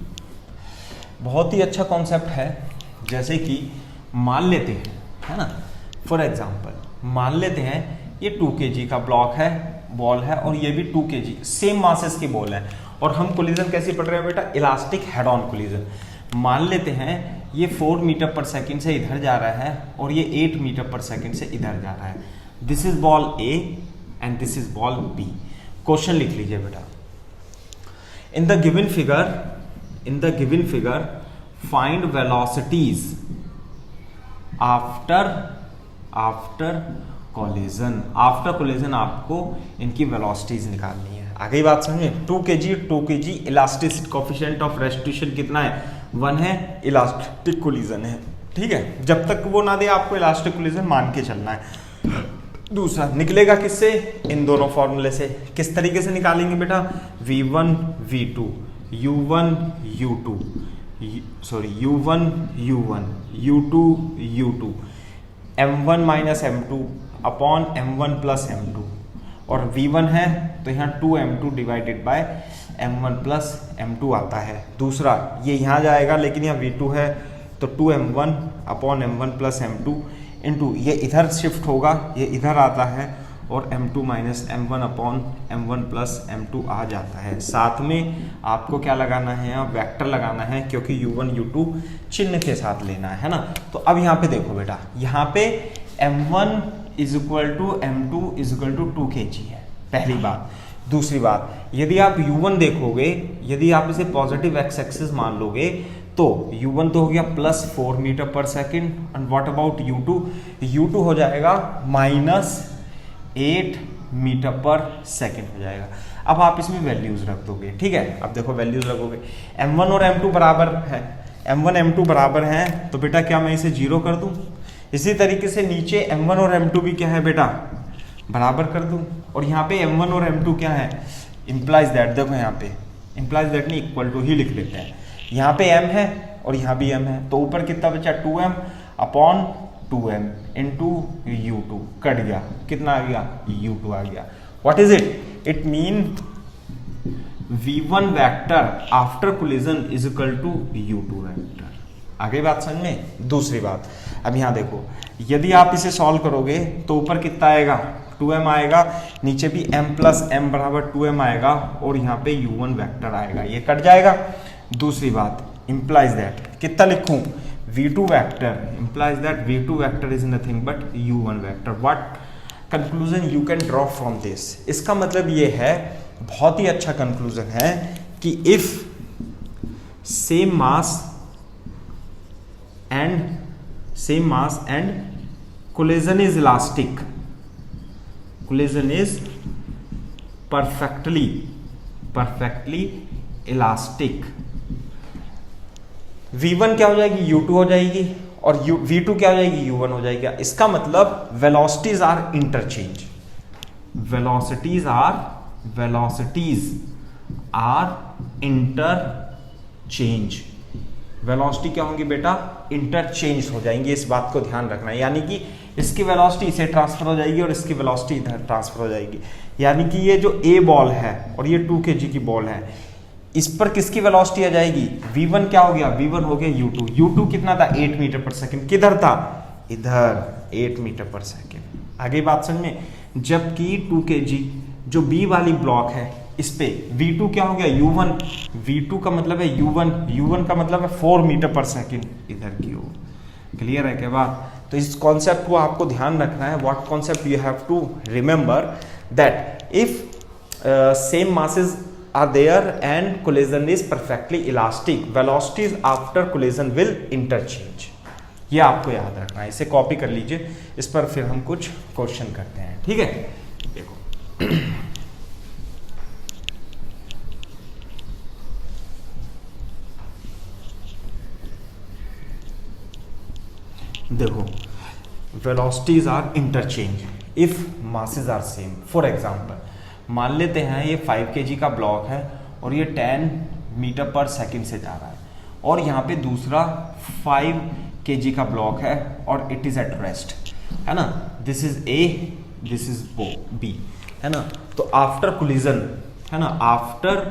बहुत ही अच्छा कॉन्सेप्ट है। जैसे कि मान लेते हैं, है ना, फॉर एग्जांपल मान लेते हैं ये 2 kg का ब्लॉक है, बॉल है, और ये भी 2 kg सेम मासेस की बॉल है, और हम कोलिजन कैसे पढ़ रहे हैं बेटा? Elastic head on collision. मान लेते हैं ये 4 मीटर पर सेकंड से इधर जा रहा है और ये 8 मीटर पर सेकंड से इधर जा रहा है। This is ball A and this is ball B. Question लिख लीजिए बेटा। In the given figure find velocities after collision आपको इनकी velocities निकालनी है। आ गई बात समझ में? 2 kg elasticity coefficient of restitution कितना है? 1 है, इलास्टिक कोलिजन है। ठीक है, जब तक वो ना दे आपको इलास्टिक कोलिजन मान के चलना है। दूसरा निकलेगा किससे? इन दोनों फॉर्मूले से। किस तरीके से निकालेंगे बेटा? v1 v2 u1 u2 u1 u1 u2 u2 m1 minus m2 upon m1 plus m2, और v1 है तो यहाँ 2m2 divided by m1 plus m2 आता है। दूसरा ये यहाँ जाएगा लेकिन यहाँ v2 है तो 2m1 upon m1 plus m2 into ये इधर शिफ्ट होगा, ये इधर आता है और m2 minus m1 upon m1 plus m2 आ जाता है। साथ में आपको क्या लगाना है? यहाँ वेक्टर लगाना है, क्योंकि u1 u2 चिन्ह के साथ लेना है ना। तो अब यहाँ पे देखो बेटा, यहाँ पे m1 is equal to m2 is equal to 2 kg है, पहली बात। दूसरी बात, यदि आप u1 देखोगे, यदि आप इसे पॉजिटिव एक्स एक्सिस मान लोगे तो u1 तो हो गया plus 4 metre per second, and what about u2? u2 हो जाएगा माइनस 8 मीटर पर सेकेंड हो जाएगा। अब आप इसमें वैल्यूज रख दोगे। ठीक है, अब देखो वैल्यूज रखोगे, m1 और m2 बराबर है, m1 m2 बराबर हैं, तो बेटा क्या मैं इसे 0 कर दूं? इसी तरीके से नीचे m1 और m2 भी क्या है बेटा? बराबर कर दूं। और यहाँ पे m1 और m2 क्या है? इंप्लाइज दैट, देखो यहाँ पे इंप्लाइज दैट नहीं, इक्वल टू ही लिख लेते हैं। यहाँ पे m है और यहाँ भी m है, तो ऊपर कितना बचा? 2m upon 2m into u2 cut गया, कितना आ गया? u2 आ गया। What is it? It mean v1 vector after collision is equal to u2 vector. आ गई बात समझ में? दूसरी बात, अब यहाँ देखो, यदि आप इसे सॉल्व करोगे तो ऊपर कितना आएगा? 2m आएगा, नीचे भी m प्लस m बराबर 2m आएगा, और यहाँ पे u1 वेक्टर आएगा, ये कट जाएगा। दूसरी बात, implies that, कितना लिखूं? v2 vector implies that v2 vector is nothing but u1 vector. What conclusion you can draw from this? इसका मतलब ये है, बहुत ही अच्छा कंक्लूजन है कि if same mass and collision is elastic, collision is perfectly elastic, v1 क्या हो जाएगी? u2 हो जाएगी, और v2 क्या हो जाएगी? u1 हो जाएगा। इसका मतलब velocities are interchange, velocities are interchange. Velocity क्या होंगी बेटा? इंटरचेंज हो जाएंगी, इस बात को ध्यान रखना है। यानी कि इसकी वेलोसिटी इसे ट्रांसफर हो जाएगी और इसकी वेलोसिटी इधर ट्रांसफर हो जाएगी। यानी कि ये जो ए बॉल है और ये 2 kg की बॉल है, इस पर किसकी वेलोसिटी आ जाएगी, v1 क्या हो गया, v1 हो गया u2। u2 कितना था, 8 मीटर पर सेकंड। किधर था, इधर 8 मीटर पर सेकंड। आगे बात समझ में। जबकि 2 kg जो b वाली ब्लॉक है इस पे v2 क्या हो गया, u1। v2 का मतलब है u1 का मतलब है 4 मीटर पर सेकंड इधर की ओर। क्लियर है क्या बात। तो इस कॉन्सेप्ट को आपको ध्यान रखना है। What concept you have to remember that if same masses are there and collision is perfectly elastic, velocities after collision will interchange। ये आपको याद रखना है, इसे कॉपी कर लीजिए। इस पर फिर हम कुछ क्वेश्चन करते हैं, ठीक है। देखो देखो velocities are interchange if masses are same। For example मान लेते हैं ये 5 kg का ब्लॉक है और ये 10 मीटर पर सेकंड से जा रहा है, और यहाँ पे दूसरा 5 kg का ब्लॉक है और इट इज एट रेस्ट, है ना। This is A, this is B, है ना। तो आफ्टर कोलिजन, है ना, आफ्टर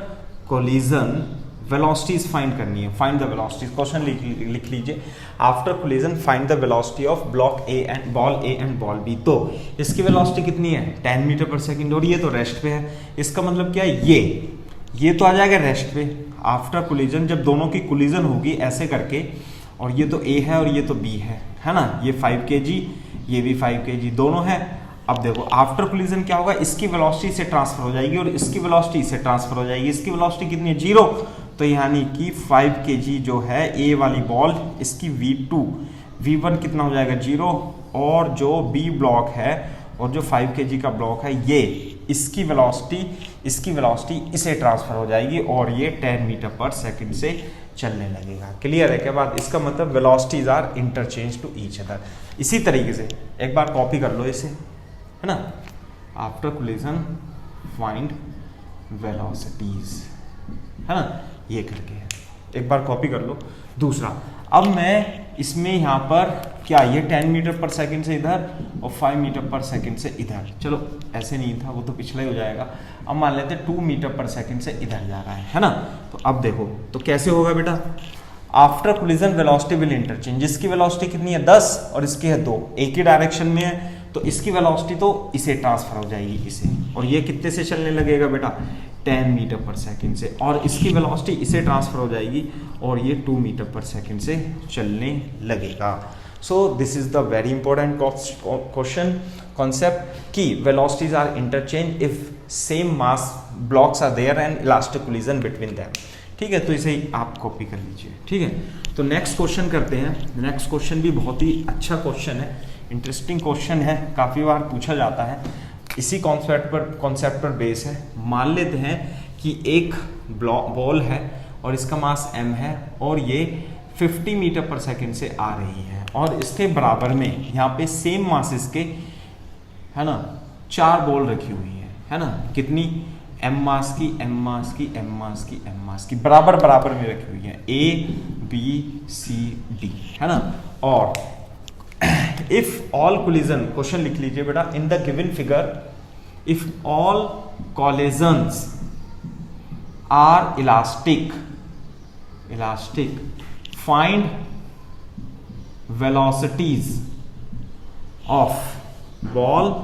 कोलिजन वेलोसिटीज फाइंड करनी है। फाइंड द वेलोसिटीज, क्वेश्चन लिख लीजिए। After collision find the velocity of block A and ball B. तो इसकी वेलोसिटी कितनी है, 10 मीटर पर सेकंड, और ये तो रेस्ट पे है। इसका मतलब क्या है, ये तो आ जाएगा रेस्ट पे। आफ्टर कोलिजन जब दोनों की कोलिजन होगी ऐसे करके, और ये तो ए है और ये तो बी है ना। ये 5 kg, ये भी 5 kg, दोनों है। अब देखो आफ्टर कोलिजन क्या होगा, इसकी वेलोसिटी से ट्रांसफर हो जाएगी और इसकी वेलोसिटी से ट्रांसफर हो जाएगी। इसकी वेलोसिटी कितनी है, 0। तो यानी कि 5 kg जो है ए वाली बॉल, इसकी v1 कितना हो जाएगा, 0। और जो बी ब्लॉक है और जो 5 kg का ब्लॉक है, ये इसकी वेलोसिटी इसे ट्रांसफर हो जाएगी और ये 10 मीटर पर सेकंड से चलने लगेगा। क्लियर है क्या बात। इसका मतलब velocities are interchange to each other. इसी तरीके से एक बार कॉपी कर लो इसे, है ना। आफ्टर कोलिजन फाइंड वेलोसिटीज, है ना, ये करके एक बार कॉपी कर लो। दूसरा, अब मैं इसमें यहाँ पर क्या, ये 10 मीटर पर सेकंड से इधर और 5 मीटर पर सेकंड से इधर, चलो ऐसे नहीं था, वो तो पिछला ही हो जाएगा। अब मान लेते 2 मीटर पर सेकंड से इधर जा रहा है ना। तो अब देखो तो कैसे होगा बेटा, after collision velocity will interchange. इसकी वेलोसिटी कितनी है, 10, और इसकी है 2, एक ही डायरेक्शन में है। तो इसकी वेलोसिटी तो इसे ट्रांसफर हो जाएगी इसे, और ये कितने से चलने लगेगा बेटा, 10 मीटर पर सेकंड से, और इसकी वेलोसिटी इसे ट्रांसफर हो जाएगी और ये 2 मीटर पर सेकंड से चलने लगेगा। So this is the very important question concept कि velocities are interchange if same mass blocks are there and elastic collision between them. ठीक है, तो इसे आप कॉपी कर लीजिए। ठीक है, तो नेक्स्ट क्वेश्चन करते हैं। नेक्स्ट क्वेश्चन भी बहुत ही अच्छा क्वेश्चन है, इंटरेस्टिंग क्वेश्चन है, काफ़ी बार पूछा जाता है। इसी कॉन्सेप्ट पर बेस है। मान लेते हैं कि एक बॉल है और इसका मास m है और ये 50 मीटर पर सेकंड से आ रही है, और इसके बराबर में यहाँ पे सेम मासेस के, है ना, 4 बॉल रखी हुई है ना। कितनी, m मास की, m मास की, m मास की, m मास की, बराबर में रखी हुई है, a b c d, है ना। और इफ ऑल कोलिजन, क्वेश्चन लिख लीजिए बेटा, in the given figure if all collisions are elastic find velocities of ball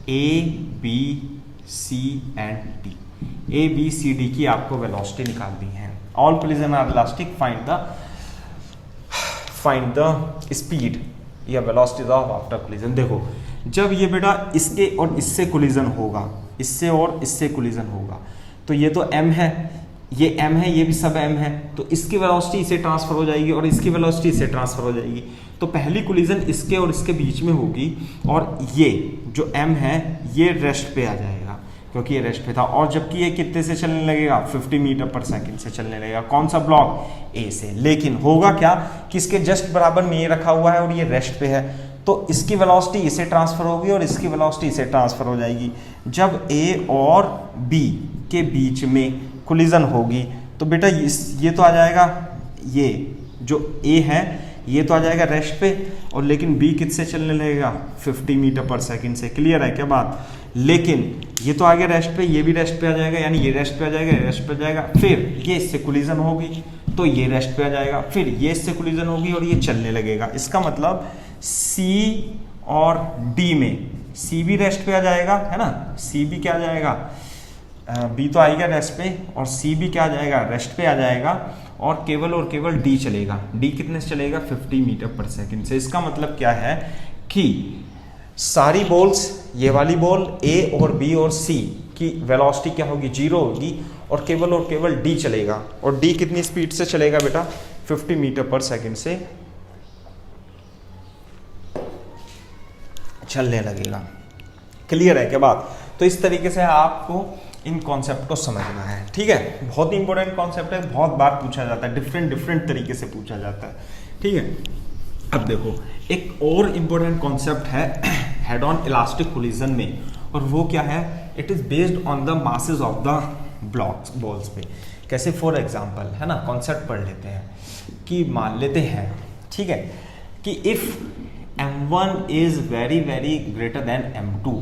A B C and D. A B C D की आपको वेलोसिटी निकालनी है। All collision are elastic, find the speed या velocity of after collision. देखो जब ये बेटा इसके और इससे कोलिजन होगा, इससे और इससे कोलिजन होगा, तो ये तो m है, ये m है, ये भी सब m है, तो इसकी वेलोसिटी इसे ट्रांसफर हो जाएगी और इसकी वेलोसिटी इसे ट्रांसफर हो जाएगी। तो पहली कोलिजन इसके और इसके बीच में होगी और ये जो m है ये रेस्ट पे आ जाएगा क्योंकि ये रेस्ट पे था, और जबकि ये कितने से चलने लगेगा, 50 मीटर पर सेकंड से चलने लगेगा। कौन सा ब्लॉक, ए से। लेकिन होगा क्या कि इसके जस्ट बराबर में ये रखा हुआ है और ये रेस्ट पे है, तो इसकी वेलोसिटी इसे ट्रांसफर होगी और इसकी वेलोसिटी इसे ट्रांसफर हो जाएगी। जब ए और बी के बीच में कोलिजन होगी तो बेटा ये तो आ जाएगा, ये जो ए है ये तो आ जाएगा रेस्ट पे, और लेकिन बी किससे चलने लगेगा, 50 मीटर पर सेकंड से। क्लियर है क्या बात। लेकिन ये तो आगे रेस्ट पे, ये भी रेस्ट पे आ जाएगा, यानी ये रेस्ट पे आ जाएगा, ये रेस्ट पे आ जाएगा, फिर ये इससे कोलिजन होगी तो ये रेस्ट पे आ जाएगा, फिर ये इससे कोलिजन होगी और ये चलने लगेगा। इसका मतलब C और D में C भी रेस्ट पे आ जाएगा, है ना, C भी क्या आ जाएगा, B तो आएगा रेस्ट पे और C भी क्या आ जाएगा, रेस्ट पे आ जाएगा, और केवल D चलेगा। D कितने से चलेगा, 50 मीटर पर सेकंड से। इसका मतलब क्या है कि सारी बॉल्स, ये वाली बॉल A और B और C की वेलोसिटी क्या होगी, 0 होगी, और केवल D चलेगा। और D कितनी स्पीड से चलेगा बेटा, 50 मीटर पर सेकंड से चलने लगेगा। क्लियर है क्या बात? तो इस तरीके से आपको इन कॉन्सेप्ट को समझना है, ठीक है। बहुत ही इंपॉर्टेंट कॉन्सेप्ट है, बहुत बार पूछा जाता है, डिफरेंट तरीके से पूछा जाता है, ठीक है। अब देखो एक और इंपॉर्टेंट कॉन्सेप्ट है हेड ऑन इलास्टिक कोलिजन में, और वो क्या है, it is based on the masses of the blocks balls पे। कैसे, फॉर एग्जांपल, है ना, कॉन्सेप्ट पढ़ लेते हैं कि मान लेते हैं, ठीक है, कि if m1 is very greater than m2,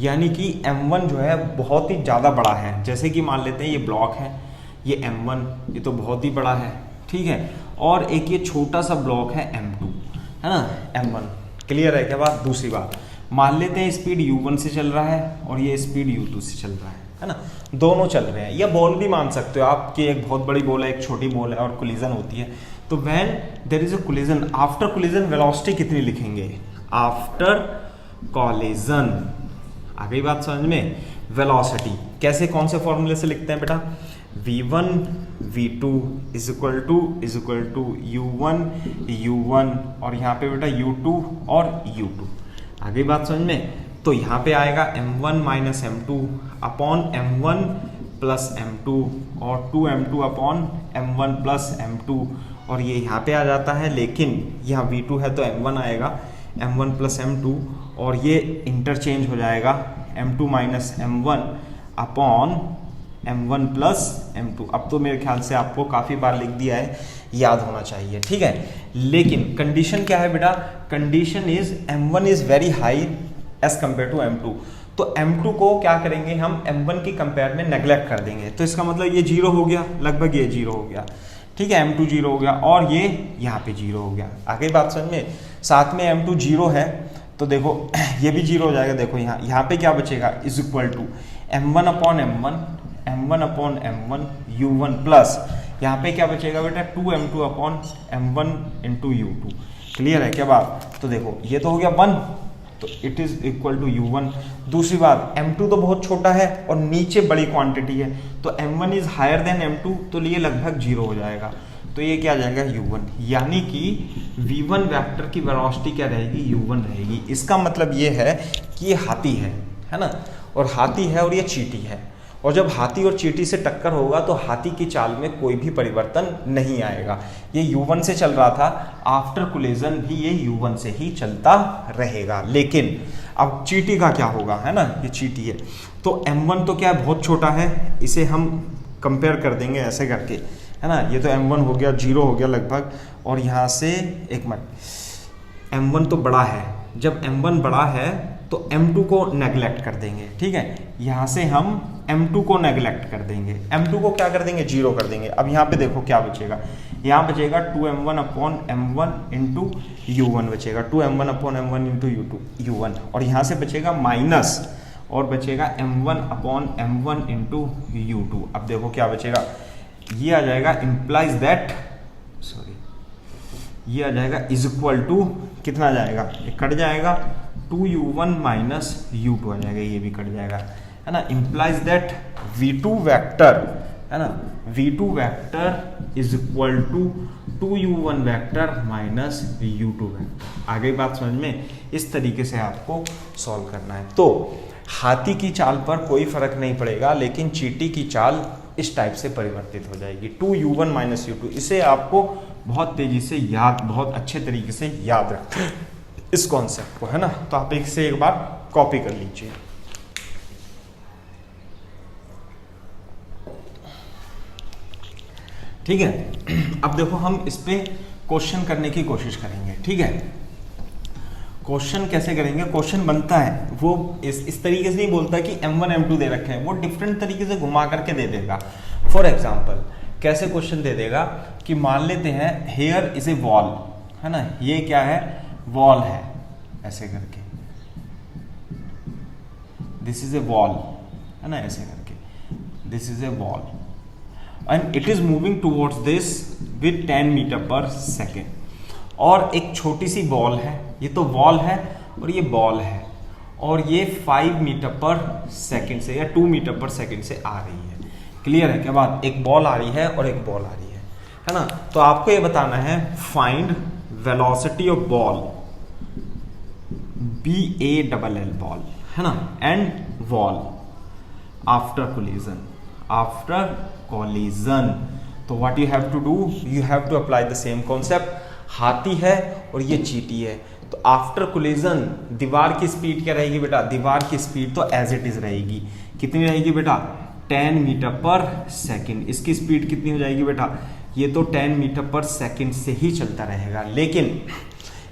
यानी कि m1 जो है बहुत ही ज़्यादा बड़ा है। जैसे कि मान लेते हैं ये ब्लॉक है, ये m1, ये तो बहुत ही बड़ा है, ठीक है, और एक ये छोटा सा ब्लॉक है m2, है ना, m1। क्लियर है क्या बात? दूसरी बात, मान लेते हैं स्पीड u1 से चल रहा है और ये स्पीड u2 से चल रहा है ना, दोनों चल रहे हैं। या बॉल भी मान सकते हो आप कि एक बहुत बड़ी बॉल है, एक छोटी बॉल है, और कोलिजन होती है। तो when there is a collision, after collision velocity कितनी लिखेंगे, आफ्टर कोलिजन। आ गई बात समझ में? वेलोसिटी कैसे, कौन से फॉर्मूले से लिखते हैं बेटा, v1 v2 is equal to u1 u1, और यहाँ पे बेटा u2 और u2। आ गई बात समझ में? तो यहाँ पे आएगा m1 minus m2 upon m1 plus m2, और 2m2 upon m1 plus m2, और ये यहाँ पे आ जाता है, लेकिन यहाँ v2 है तो m1 आएगा, m1 प्लस m2, और ये इंटरचेंज हो जाएगा m2 minus m1 upon m1 plus m2। अब तो मेरे ख्याल से आपको काफ़ी बार लिख दिया है, याद होना चाहिए, ठीक है। लेकिन कंडीशन क्या है बेटा, condition is m1 is very high as compare to m2। तो m2 को क्या करेंगे हम, m1 की कंपेयर में नेग्लेक्ट कर देंगे। तो इसका मतलब ये 0 हो गया, लगभग ये 0 हो गया, ठीक है, m2 0 हो गया, और ये यहाँ पे 0 हो गया। आगे बात समझ में? साथ में m2 0 है तो देखो ये भी 0 हो जाएगा। देखो यहाँ पे क्या बचेगा, is equal to m1 upon m1 u1 plus यहाँ पे क्या बचेगा बेटा, 2m2 upon m1 into u2। Clear है क्या बात? तो देखो ये तो हो गया 1, तो it is equal to u1। दूसरी बात, m2 तो बहुत छोटा है और नीचे बड़ी क्वांटिटी है, तो m1 is higher than m2, तो ये लगभग 0 हो जाएगा। तो ये क्या आ जाएगा, u1, यानी कि v1 वेक्टर की वेलोसिटी क्या रहेगी, u1 रहेगी। इसका मतलब ये है कि ये हाथी है ना, और हाथी है और ये चींटी है, और जब हाथी और चींटी से टक्कर होगा तो हाथी की चाल में कोई भी परिवर्तन नहीं आएगा। ये u1 से चल रहा था, आफ्टर कोलिजन भी ये u1 से ही चलता रहेगा। लेकिन अब चींटी का क्या होगा, है ना, ये चींटी है, तो m1 तो क्या है, बहुत छोटा है, इसे हम कंपेयर कर देंगे ऐसे करके, है ना। ये तो m1 हो गया, 0 हो गया लगभग, और यहाँ से एक मिनट, m1 तो बड़ा है, जब m1 बड़ा है तो m2 को नेग्लेक्ट कर देंगे, ठीक है। यहाँ से हम m2 को नेग्लेक्ट कर देंगे, m2 को क्या कर देंगे, 0 कर देंगे। अब यहाँ पे देखो क्या बचेगा, यहाँ बचेगा 2m1 upon m1 into u1 बचेगा, 2m1 upon m1 into u1, और यहाँ से बचेगा माइनस, और बचेगा m1 upon m1 into u2। अब देखो क्या बचेगा, ये आ जाएगा इम्प्लाइज दैट, सॉरी, ये आ जाएगा इज इक्वल टू, कितना आ जाएगा, ये कट जाएगा, 2u1 माइनस u2 आ जाएगा, ये भी कट जाएगा, है ना। इम्प्लाइज दैट v2 वेक्टर, है ना, v2 vector is equal to 2u1 vector minus u2 vector. आ गई बात समझ में? इस तरीके से आपको सॉल्व करना है। तो हाथी की चाल पर कोई फर्क नहीं पड़ेगा, लेकिन चींटी की चाल इस टाइप से परिवर्तित हो जाएगी, 2u1 माइनस u2। इसे आपको बहुत तेजी से याद, बहुत अच्छे तरीके से याद रखना है इस कॉन्सेप्ट को, है ना। तो आप इसे एक बार कॉपी कर लीजिए। ठीक है, अब देखो हम इस पे क्वेश्चन करने की कोशिश करेंगे, ठीक है। क्वेश्चन कैसे करेंगे, क्वेश्चन बनता है वो इस तरीके से नहीं बोलता कि m1 m2 दे रखे हैं, वो डिफरेंट तरीके से घुमा करके दे देगा। फॉर एग्जाम्पल कैसे क्वेश्चन दे देगा कि मान लेते हैं हेयर इज ए वॉल, है ना, ये क्या है, वॉल है, ऐसे करके दिस इज ए वॉल, है ना, ऐसे करके this is a wall and it is moving towards this with 10 metre per second. और एक छोटी सी बॉल है, ये तो वॉल है और ये बॉल है, और ये 5 मीटर पर सेकेंड से या 2 मीटर पर सेकेंड से आ रही है। क्लियर है क्या बात, एक बॉल आ रही है और एक बॉल आ रही है ना। तो आपको ये बताना है find velocity of ball, BALL ball, है ना, and wall after collision, after collision. तो what you have to do, you have to apply the same concept. हाथी है और ये चींटी है, तो आफ्टर कोलिजन दीवार की स्पीड क्या रहेगी बेटा, दीवार की स्पीड तो एज इट इज रहेगी, कितनी रहेगी बेटा, 10 मीटर पर सेकेंड। इसकी स्पीड कितनी हो जाएगी बेटा, ये तो 10 मीटर पर सेकेंड से ही चलता रहेगा, लेकिन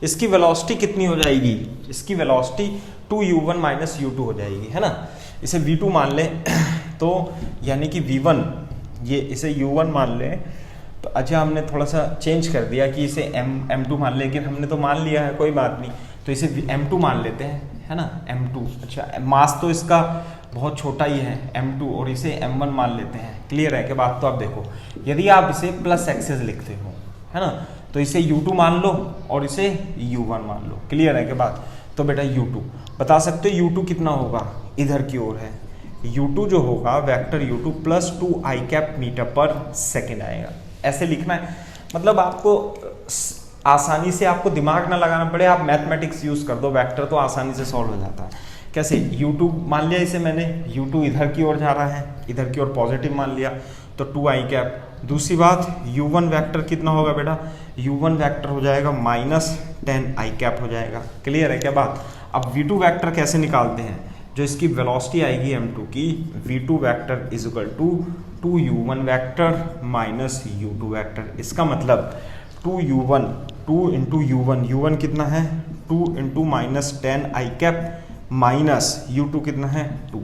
इसकी वेलोसिटी कितनी हो जाएगी, इसकी वेलोसिटी 2u1 माइनस u2 हो जाएगी, है ना। इसे v2 मान ले तो यानी कि v1, ये इसे u1 मान ले, तो अच्छा हमने थोड़ा सा चेंज कर दिया कि इसे m2 मान ले, लेकिन हमने तो मान लिया है, कोई बात नहीं, तो इसे m2 मान लेते हैं, है ना, m2। अच्छा मास तो इसका बहुत छोटा ही है m2, और इसे m1 मान लेते हैं। क्लियर है क्या बात। तो आप देखो यदि आप इसे प्लस एक्सेस लिखते हो, है ना, तो इसे u2 मान लो और इसे u1 मान लो। क्लियर है क्या बात। तो बेटा u2 बता सकते हो, u2 कितना होगा, इधर की ओर है, u2 जो होगा vector u2 plus 2i cap metre per second आएगा। ऐसे लिखना है, मतलब आपको आसानी से, आपको दिमाग ना लगाना पड़े, आप मैथमेटिक्स यूज कर दो, वेक्टर तो आसानी से सॉल्व हो जाता है। कैसे, u2 मान लिया इसे मैंने, u2 इधर की ओर जा रहा है, इधर की ओर पॉजिटिव मान लिया, तो 2i कैप। दूसरी बात u1 वेक्टर कितना होगा बेटा, u1 वेक्टर हो जाएगा माइनस 10i कैप हो जाएगा। क्लियर है क्या बात। अब v2 वेक्टर कैसे निकालते हैं, जो इसकी वेलोसिटी आएगी m2 की, v2 vector is equal to 2u1 vector minus u2 vector. इसका मतलब 2u1, 2 इंटू u1, u1 कितना है 2 into minus 10i cap minus u2 कितना है 2,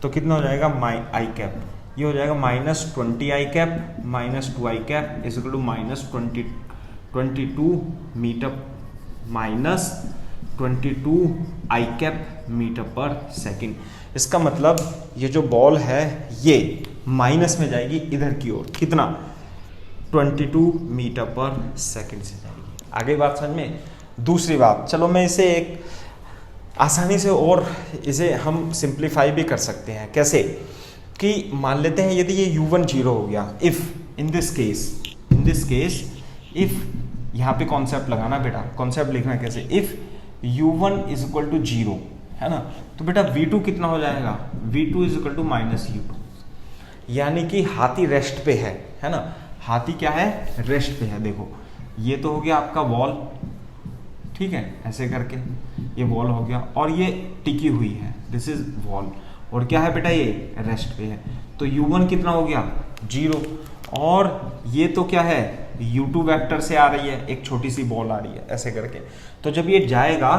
तो कितना हो जाएगा i कैप, ये हो जाएगा minus 20i cap minus 2i cap is equal to minus 22 metre minus 22i cap metre per second. इसका मतलब ये जो बॉल है ये माइनस में जाएगी इधर की ओर, कितना 22 मीटर पर सेकेंड से जाएगी। आगे बात समझ में। दूसरी बात, चलो मैं इसे एक आसानी से और इसे हम सिंप्लीफाई भी कर सकते हैं। कैसे कि मान लेते हैं यदि ये u1 0 हो गया, if in this case if, यहाँ पे कॉन्सेप्ट लगाना बेटा, कॉन्सेप्ट लिखना कैसे, if u1 is equal to 0, है ना, तो बेटा v2 कितना हो जाएगा, v2 is equal to minus u2, यानी कि हाथी रेस्ट पे है ना, हाथी क्या है, रेस्ट पे है। देखो ये तो हो गया आपका वॉल, ठीक है, ऐसे करके ये वॉल हो गया, और ये टिकी हुई है, दिस इज वॉल, और क्या है बेटा, ये रेस्ट पे है, तो u1 कितना हो गया 0, और ये तो क्या है u2 वेक्टर से आ रही है, एक छोटी सी बॉल आ रही है, ऐसे करके। तो जब ये जाएगा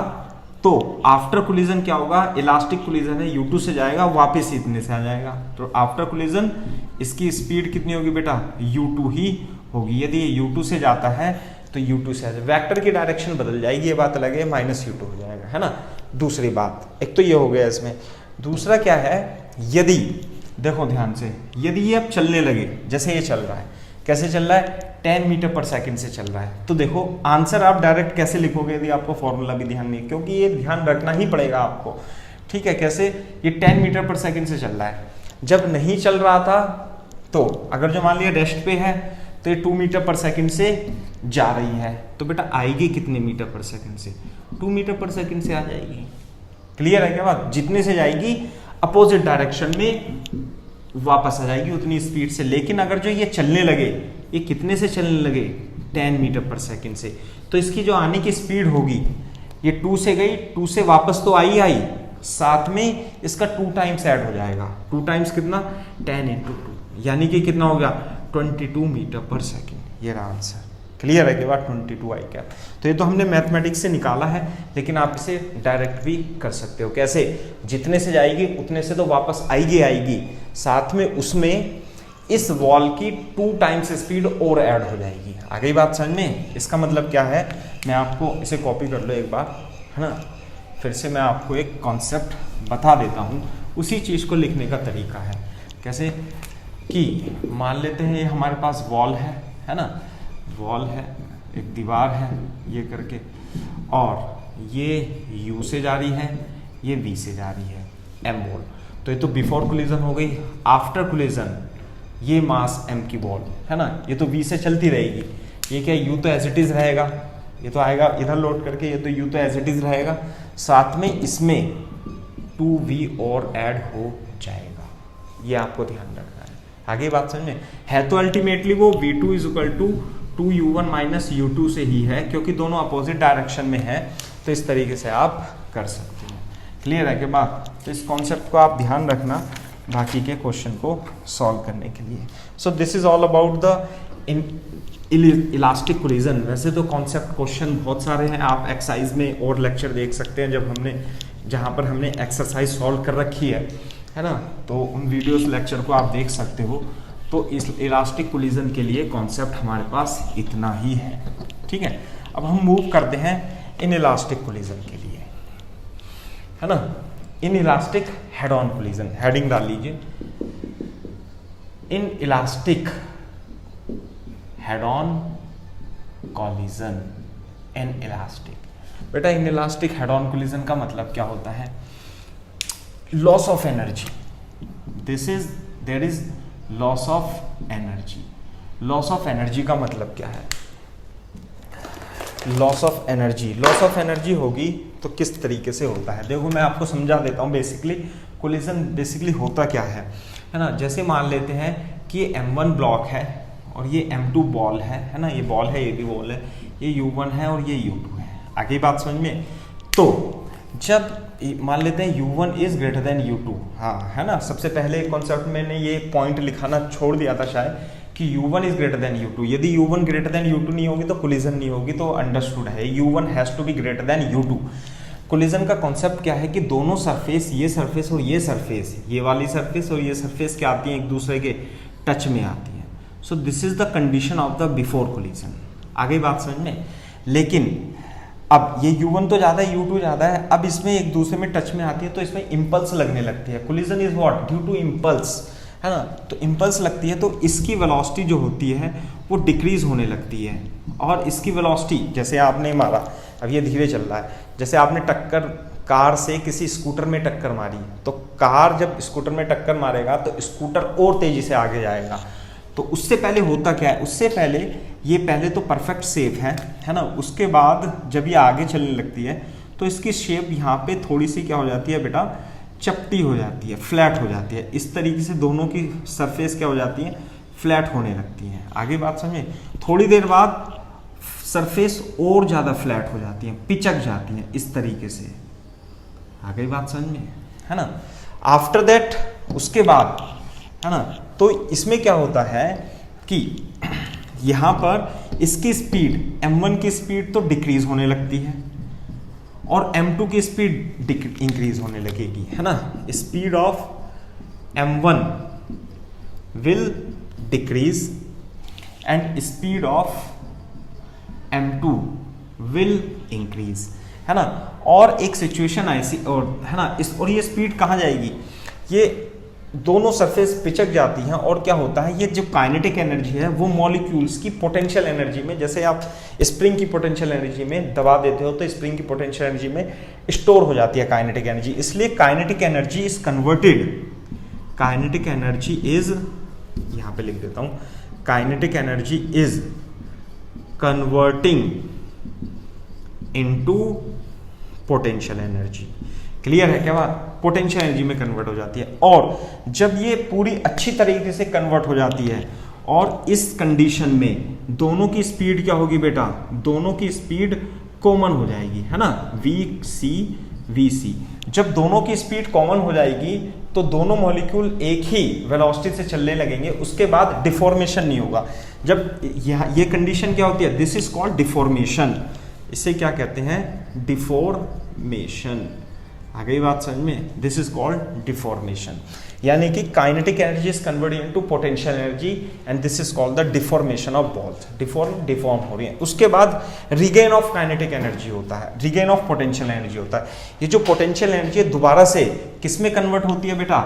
तो आफ्टर कोलिजन क्या होगा, इलास्टिक कोलिजन है, u2 से जाएगा वापस इतने से आ जाएगा, तो आफ्टर कोलिजन इसकी स्पीड कितनी होगी बेटा, u2 ही होगी। यदि ये u2 से जाता है तो u2 से आ जाए, वेक्टर की डायरेक्शन बदल जाएगी, ये बात अलग है, माइनस u2 हो जाएगा, है ना। दूसरी बात, एक तो ये हो गया इसमें। दूसरा क्या है, यदि देखो ध्यान से, यदि ये अब चलने लगे, जैसे ये चल रहा है, कैसे चल रहा है 10 मीटर पर सेकंड से चल रहा है, तो देखो आंसर आप डायरेक्ट कैसे लिखोगे, यदि आपको फॉर्मूला भी ध्यान नहीं, क्योंकि ये ध्यान रखना ही पड़ेगा आपको, ठीक है। कैसे, ये 10 मीटर पर सेकंड से चल रहा है, जब नहीं चल रहा था तो अगर जो मान लिया रेस्ट पे है तो ये 2 मीटर पर सेकंड से जा रही है, तो बेटा आएगी कितने मीटर पर सेकंड से, 2 मीटर पर सेकंड से आ जाएगी। क्लियर है क्या बात, जितने से जाएगी अपोजिट डायरेक्शन में वापस आ जाएगी उतनी स्पीड से। लेकिन अगर जो ये चलने लगे, ये कितने से चलने लगे 10 मीटर पर सेकंड से, तो इसकी जो आने की स्पीड होगी, ये 2 से गई, 2 से वापस तो आई, साथ में इसका 2 टाइम्स ऐड हो जाएगा, 2 टाइम्स कितना 10 × 2, यानी कि कितना हो गया 22 मीटर पर सेकंड। ये रहा आंसर। क्लियर है कि बात 22 आई कैप। तो ये तो हमने मैथमेटिक्स से निकाला है, लेकिन आप इसे डायरेक्ट भी कर सकते हो। कैसे? जितने से जाएगी उतने से तो वापस आएगी, साथ में उसमें इस वॉल की 2 टाइम्स स्पीड और ऐड हो जाएगी। आ गई बात समझ में? इसका मतलब क्या है, मैं आपको इसे कॉपी कर लो एक बार, है ना, फिर से मैं आपको एक कॉन्सेप्ट बता देता हूँ। उसी चीज़ को लिखने का तरीका है। कैसे कि मान लेते हैं ये हमारे पास वॉल है ना, वॉल है, एक दीवार है ये करके, और ये U से जा रही है, ये V से जा रही है, M वॉल। तो ये तो बिफोर कोलिजन हो गई। आफ्टर कोलिजन ये मास M की बॉल है ना, ये तो V से चलती रहेगी। ये क्या, U तो एज इट इज रहेगा, ये तो आएगा इधर लोड करके, ये तो U तो एज इट इज रहेगा, साथ में इसमें 2V और ऐड हो जाएगा। ये आपको ध्यान रखना है। आगे बात समझे? है तो अल्टीमेटली वो V2 is equal to 2U1 minus U2 से ही है, क्योंकि दोनों अपोजिट डायरेक्शन में है। तो इस तरीके से आप कर सकते हैं। क्लियर है कि बात? तो इस कॉन्सेप्ट को आप ध्यान रखना बाकी के क्वेश्चन को सॉल्व करने के लिए। सो this is all about the elastic collision. वैसे तो कॉन्सेप्ट क्वेश्चन बहुत सारे हैं, आप एक्सरसाइज में और लेक्चर देख सकते हैं जहाँ पर हमने एक्सरसाइज सॉल्व कर रखी है ना, तो उन वीडियोस लेक्चर को आप देख सकते हो। तो इस इलास्टिक कोलिजन के लिए कॉन्सेप्ट हमारे पास इतना ही है। ठीक है, अब हम मूव करते हैं इन इलास्टिक कोलिजन के लिए, है ना। Inelastic head on collision, heading डाल लीजिए, inelastic head on collision. Inelastic, बेटा inelastic head on collision का मतलब क्या होता है? Loss of energy, there is loss of energy. Loss of energy का मतलब क्या है? लॉस ऑफ एनर्जी होगी तो किस तरीके से होता है, देखो मैं आपको समझा देता हूँ। बेसिकली कोलिजन बेसिकली होता क्या है ना। जैसे मान लेते हैं कि ये M1 ब्लॉक है और ये M2 बॉल है ना, ये बॉल है, ये भी बॉल है, ये U1 है और ये U2 है। आगे बात समझ में? तो जब मान लेते हैं U1 is greater than U2, हाँ है ना। सबसे पहले कॉन्सेप्ट मैंने ये पॉइंट लिखाना छोड़ दिया था शायद, कि U1 is greater than U2। यदि U1 ग्रेटर देन U2 नहीं होगी तो कोलिजन नहीं होगी, तो अंडरस्टूड है U1 has to be greater than U2। Collision का कॉन्सेप्ट क्या है कि दोनों सरफेस, ये सरफेस और ये सरफेस, ये वाली सरफेस और ये सरफेस क्या आती हैं, एक दूसरे के टच में आती हैं। सो this is the condition of the before collision. आगे बात समझ में? लेकिन अब ये U1 तो ज़्यादा है, U2 ज़्यादा है, अब इसमें एक दूसरे में टच में आती है तो इसमें इम्पल्स लगने लगती है। Collision is what? Due to impulse, है ना। तो इम्पल्स लगती है तो इसकी वेलोसिटी जो होती है वो डिक्रीज होने लगती है, और इसकी वेलोसिटी, जैसे आपने मारा, अब ये धीरे चल रहा है, जैसे आपने टक्कर कार से किसी स्कूटर में टक्कर मारी, तो कार जब स्कूटर में टक्कर मारेगा तो स्कूटर और तेजी से आगे जाएगा। तो उससे पहले होता क्या है, उससे पहले ये पहले तो परफेक्ट शेप है ना। उसके बाद जब ये आगे चलने लगती है तो इसकी शेप यहाँ पे थोड़ी सी क्या हो जाती है बेटा, चपटी हो जाती है, फ्लैट हो जाती है। इस तरीके से दोनों की सरफेस क्या हो जाती है, फ्लैट होने लगती है। आगे बात समझे? थोड़ी देर बाद सरफेस और ज़्यादा फ्लैट हो जाती है, पिचक जाती है इस तरीके से। आगे बात समझ में, है ना। आफ्टर दैट, उसके बाद, है ना, तो इसमें क्या होता है कि यहाँ पर इसकी स्पीड, M1 की स्पीड तो डिक्रीज होने लगती है और M2 की स्पीड इंक्रीज होने लगेगी, है ना। Speed of M1 will decrease and speed of M2 will increase, है ना। और एक सिचुएशन ऐसी, और है ना, और ये स्पीड कहाँ जाएगी, ये दोनों सरफेस पिचक जाती हैं, और क्या होता है, ये जो काइनेटिक एनर्जी है वो मॉलिक्यूल्स की पोटेंशियल एनर्जी में, जैसे आप स्प्रिंग की पोटेंशियल एनर्जी में दबा देते हो तो स्प्रिंग की पोटेंशियल एनर्जी में स्टोर हो जाती है काइनेटिक एनर्जी। इसलिए kinetic energy is converted, kinetic energy is, यहाँ पे लिख देता हूँ, kinetic energy is converting into potential energy. Clear है क्या बात? पोटेंशियल एनर्जी में कन्वर्ट हो जाती है, और जब ये पूरी अच्छी तरीके से कन्वर्ट हो जाती है और इस कंडीशन में दोनों की स्पीड क्या होगी बेटा, दोनों की स्पीड कॉमन हो जाएगी, है ना। V C vc। जब दोनों की स्पीड कॉमन हो जाएगी तो दोनों मॉलिक्यूल एक ही वेलोसिटी से चलने लगेंगे, उसके बाद डिफॉर्मेशन नहीं होगा। जब ये कंडीशन क्या होती है, दिस इज कॉल्ड डिफॉर्मेशन। इसे क्या कहते हैं, डिफॉर्मेशन। आ गई बात समझ में, दिस इज कॉल्ड डिफॉर्मेशन। यानी कि kinetic energy is converted into potential energy and this is called the deformation of balls. Deform हो रही है। उसके बाद रिगेन ऑफ काइनेटिक एनर्जी होता है, रिगेन ऑफ पोटेंशियल एनर्जी होता है। ये जो पोटेंशियल एनर्जी है दोबारा से किस में कन्वर्ट होती है बेटा,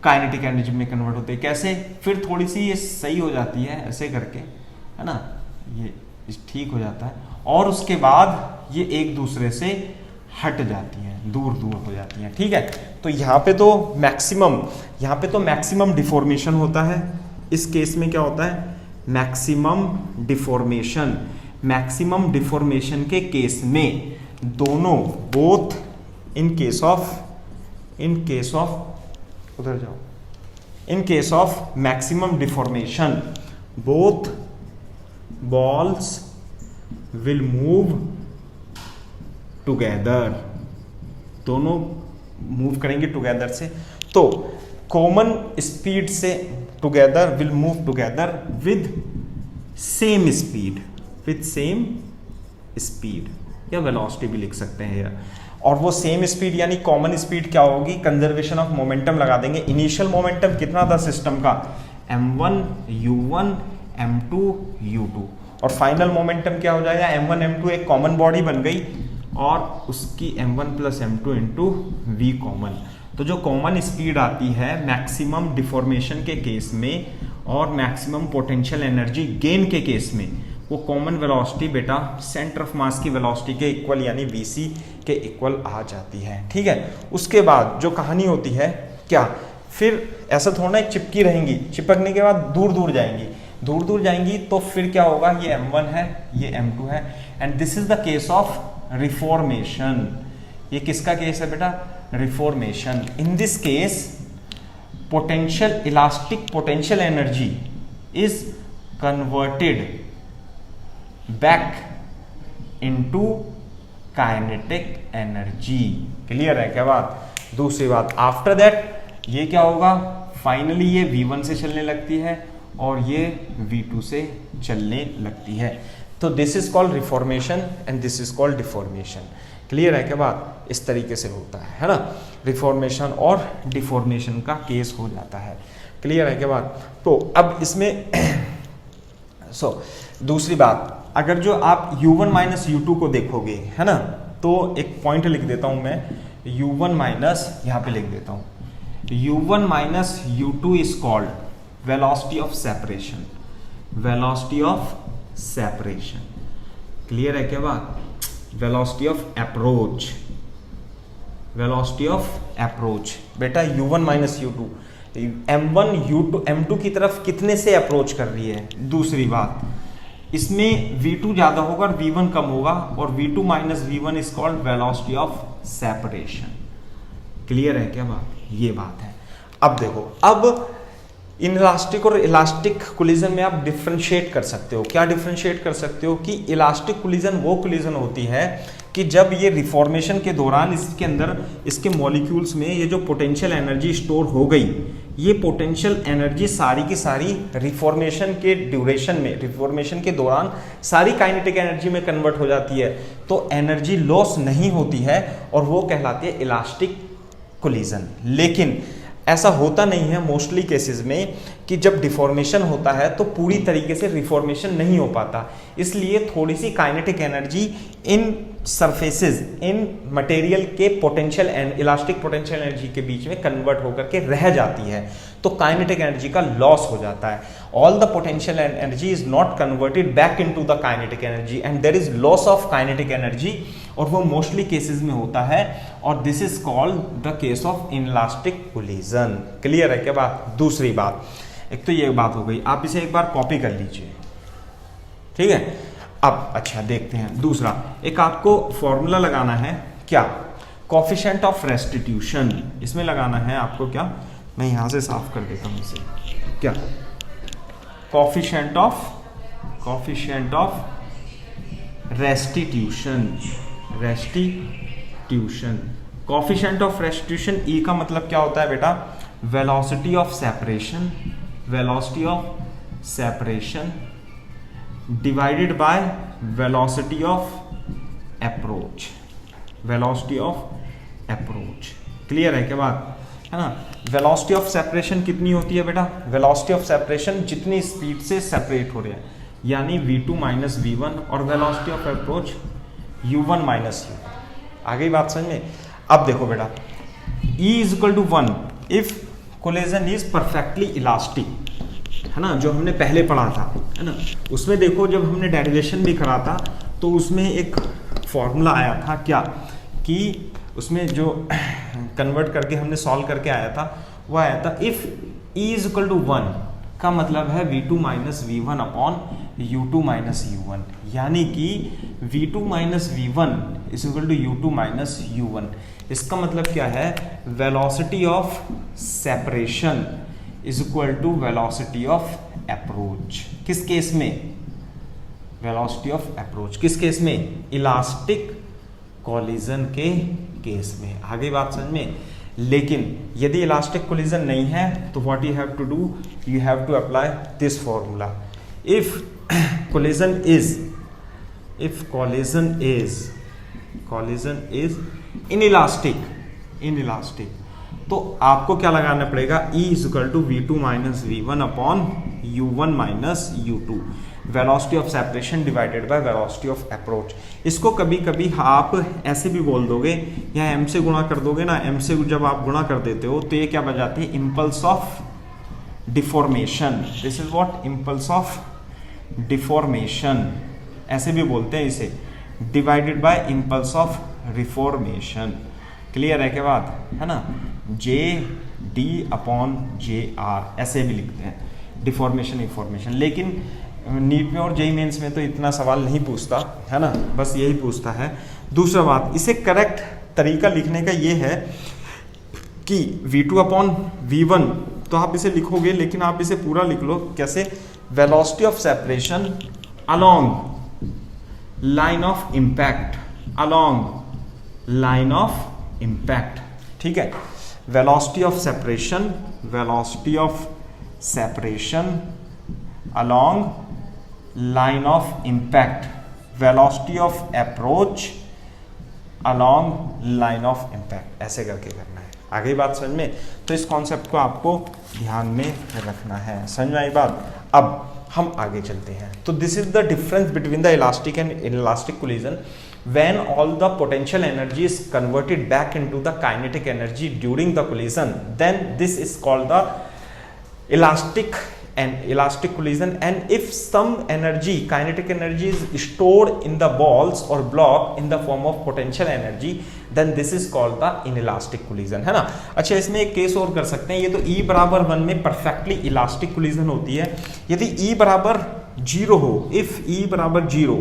काइनेटिक एनर्जी में कन्वर्ट होती है। कैसे, फिर थोड़ी सी ये सही हो जाती है ऐसे करके, है ना, ये ठीक हो जाता है और उसके बाद ये एक दूसरे से हट जाती हैं, दूर दूर हो जाती हैं। ठीक है, तो यहाँ पे तो मैक्सिमम डिफॉर्मेशन होता है। इस केस में क्या होता है, मैक्सिमम डिफॉर्मेशन। मैक्सिमम डिफॉर्मेशन के केस में दोनों, बोथ इन केस ऑफ उधर जाओ, in case of maximum deformation both balls will move together। दोनों मूव करेंगे टुगेदर से, तो कॉमन स्पीड से together will move together with same speed या वेलोसिटी भी लिख सकते हैं यार। और वो सेम स्पीड यानी कॉमन स्पीड क्या होगी, कंजर्वेशन ऑफ मोमेंटम लगा देंगे। इनिशियल मोमेंटम कितना था सिस्टम का, m1 u1 m2 u2, और फाइनल मोमेंटम क्या हो जाएगा, m1 m2 एक कॉमन बॉडी बन गई और उसकी m1 plus m2 into we common. तो जो कॉमन स्पीड आती है मैक्सिमम डिफॉर्मेशन के केस में और मैक्सिमम पोटेंशियल एनर्जी गेन के केस में, वो कॉमन वेलोसिटी बेटा सेंटर ऑफ मास की वेलोसिटी के इक्वल यानी vc के इक्वल आ जाती है। ठीक है, उसके बाद जो कहानी होती है क्या, फिर ऐसा थोड़ा ना चिपकी रहेंगी, चिपकने के बाद दूर दूर जाएंगी तो फिर क्या होगा, ये m1 है ये m2 है and this is the case of reformation. ये किसका केस है बेटा, reformation. In this case elastic potential energy is converted back into kinetic energy. Clear है क्या बात। दूसरी बात, आफ्टर दैट ये क्या होगा, फाइनली ये v1 से चलने लगती है और ये v2 से चलने लगती है। तो this is called reformation and this is called deformation. Clear है क्या बात, इस तरीके से होता है ना, रिफॉर्मेशन और डिफॉर्मेशन का केस हो जाता है। क्लियर है क्या बात। तो अब इसमें दूसरी बात, अगर जो आप u1 माइनस u2 को देखोगे, है ना, तो एक पॉइंट लिख देता हूं मैं, u1 माइनस, यहां पे लिख देता हूं, u1 minus u2 is called velocity of separation, velocity of separation. Clear है क्या बात, velocity of approach, velocity of approach. बेटा u1 minus u2, m1 u2 m2 की तरफ कितने से अप्रोच कर रही है। दूसरी बात, इसमें v2 ज्यादा होगा और v1 कम होगा, और v2 minus v1 is called velocity of separation. Clear है क्या बात, ये बात है। अब देखो, अब इनइलास्टिक और इलास्टिक कोलिजन में आप डिफरेंशिएट कर सकते हो। क्या डिफरेंशिएट कर सकते हो कि इलास्टिक कोलिजन वो कोलिजन होती है कि जब ये रिफॉर्मेशन के दौरान इसके अंदर इसके मॉलिक्यूल्स में ये जो पोटेंशियल एनर्जी स्टोर हो गई, ये पोटेंशियल एनर्जी सारी की सारी रिफॉर्मेशन के ड्यूरेशन में, रिफॉर्मेशन के दौरान सारी काइनेटिक एनर्जी में कन्वर्ट हो जाती है, तो एनर्जी लॉस नहीं होती है और वो कहलाती है इलास्टिक कोलिजन। लेकिन ऐसा होता नहीं है मोस्टली केसेस में कि जब डिफॉर्मेशन होता है तो पूरी तरीके से रिफॉर्मेशन नहीं हो पाता, इसलिए थोड़ी सी kinetic energy in surfaces, in material के potential and elastic potential energy के बीच में कन्वर्ट होकर के रह जाती है, तो काइनेटिक एनर्जी का लॉस हो जाता है। All the potential energy is not converted back into the kinetic energy and there is loss of kinetic energy, और वो मोस्टली केसेस में होता है, और this is called the case of inelastic collision. Clear है क्या बात। दूसरी बात, एक तो ये बात हो गई, आप इसे एक बार कॉपी कर लीजिए, ठीक है। अब अच्छा देखते हैं दूसरा, एक आपको फॉर्मूला लगाना है, क्या, कोफिशिएंट ऑफ रेस्टिट्यूशन। इसमें लगाना है आपको क्या, मैं यहां से साफ कर देता हूं इसे, क्या, coefficient of restitution, restitution. Coefficient of restitution E का मतलब क्या होता है बेटा, velocity of separation, velocity of separation divided by velocity of approach, velocity of approach. Clear है क्या बात, है ना। वेलोसिटी ऑफ सेपरेशन कितनी होती है बेटा, वेलोसिटी ऑफ सेपरेशन जितनी स्पीड से सेपरेट हो रहे हैं, यानी v2 माइनस v1, और velocity of approach u1 minus u। आ गई बात समझ में। अब देखो बेटा, E is equal to 1 if collision is perfectly elastic, है ना, जो हमने पहले पढ़ा था, है ना। उसमें देखो जब हमने डेरिवेशन भी करा था तो उसमें एक फॉर्मूला आया था क्या, कि उसमें जो कन्वर्ट करके हमने सॉल्व करके आया था वो आया था if E is equal to 1 का मतलब है v2 minus V one upon u2 minus u1, यानी कि v2 minus V one is equal to u2 minus u1। इसका मतलब क्या है, velocity of separation is equal to velocity of approach. किस केस में, वेलोसिटी ऑफ अप्रोच किस केस में, इलास्टिक कोलिजन के केस में। आगे बात समझ में। लेकिन यदि इलास्टिक कोलिजन नहीं है तो what you have to do, you have to apply this formula. If collision is inelastic, तो आपको क्या लगाना पड़ेगा, E is equal to v2 minus V one upon u1 minus u2, velocity of separation divided by velocity of approach. इसको कभी कभी आप ऐसे भी बोल दोगे, या m से गुणा कर दोगे ना, m से जब आप गुणा कर देते हो तो ये क्या बन जाती है, impulse of deformation. This is what, impulse of deformation, ऐसे भी बोलते हैं इसे, divided by impulse of reformation. Clear है क्या बात, है ना। जे डी अपॉन जे आर ऐसे भी लिखते हैं, डिफॉर्मेशन इंफॉर्मेशन। लेकिन नीट में और जेई मेंस में तो इतना सवाल नहीं पूछता, है ना, बस यही पूछता है। दूसरा बात, इसे करेक्ट तरीका लिखने का ये है कि v2 अपॉन v1 तो आप इसे लिखोगे, लेकिन आप इसे पूरा लिख लो। कैसे, velocity of separation along line of impact, along line of impact, ठीक है। Velocity of separation, velocity of separation along line of impact, velocity of approach along line of impact, ऐसे करके करना है। आगे बात समझ में। तो इस कॉन्सेप्ट को आपको ध्यान में रखना है, समझ में आई बात। अब हम आगे चलते हैं। तो this is the difference between the elastic and inelastic collision. When all the potential energy is converted back into the kinetic energy during the collision, then this is called the elastic collision. And if some energy, kinetic energy is stored in the balls or block in the form of potential energy, then this is called the inelastic collision, है ना। अच्छा, इसमें एक case और कर सकते हैं। ये तो E बराबर 1 में परफेक्टली इलास्टिक कोलिजन होती है। यदि E बराबर 0 हो, इफ E बराबर 0,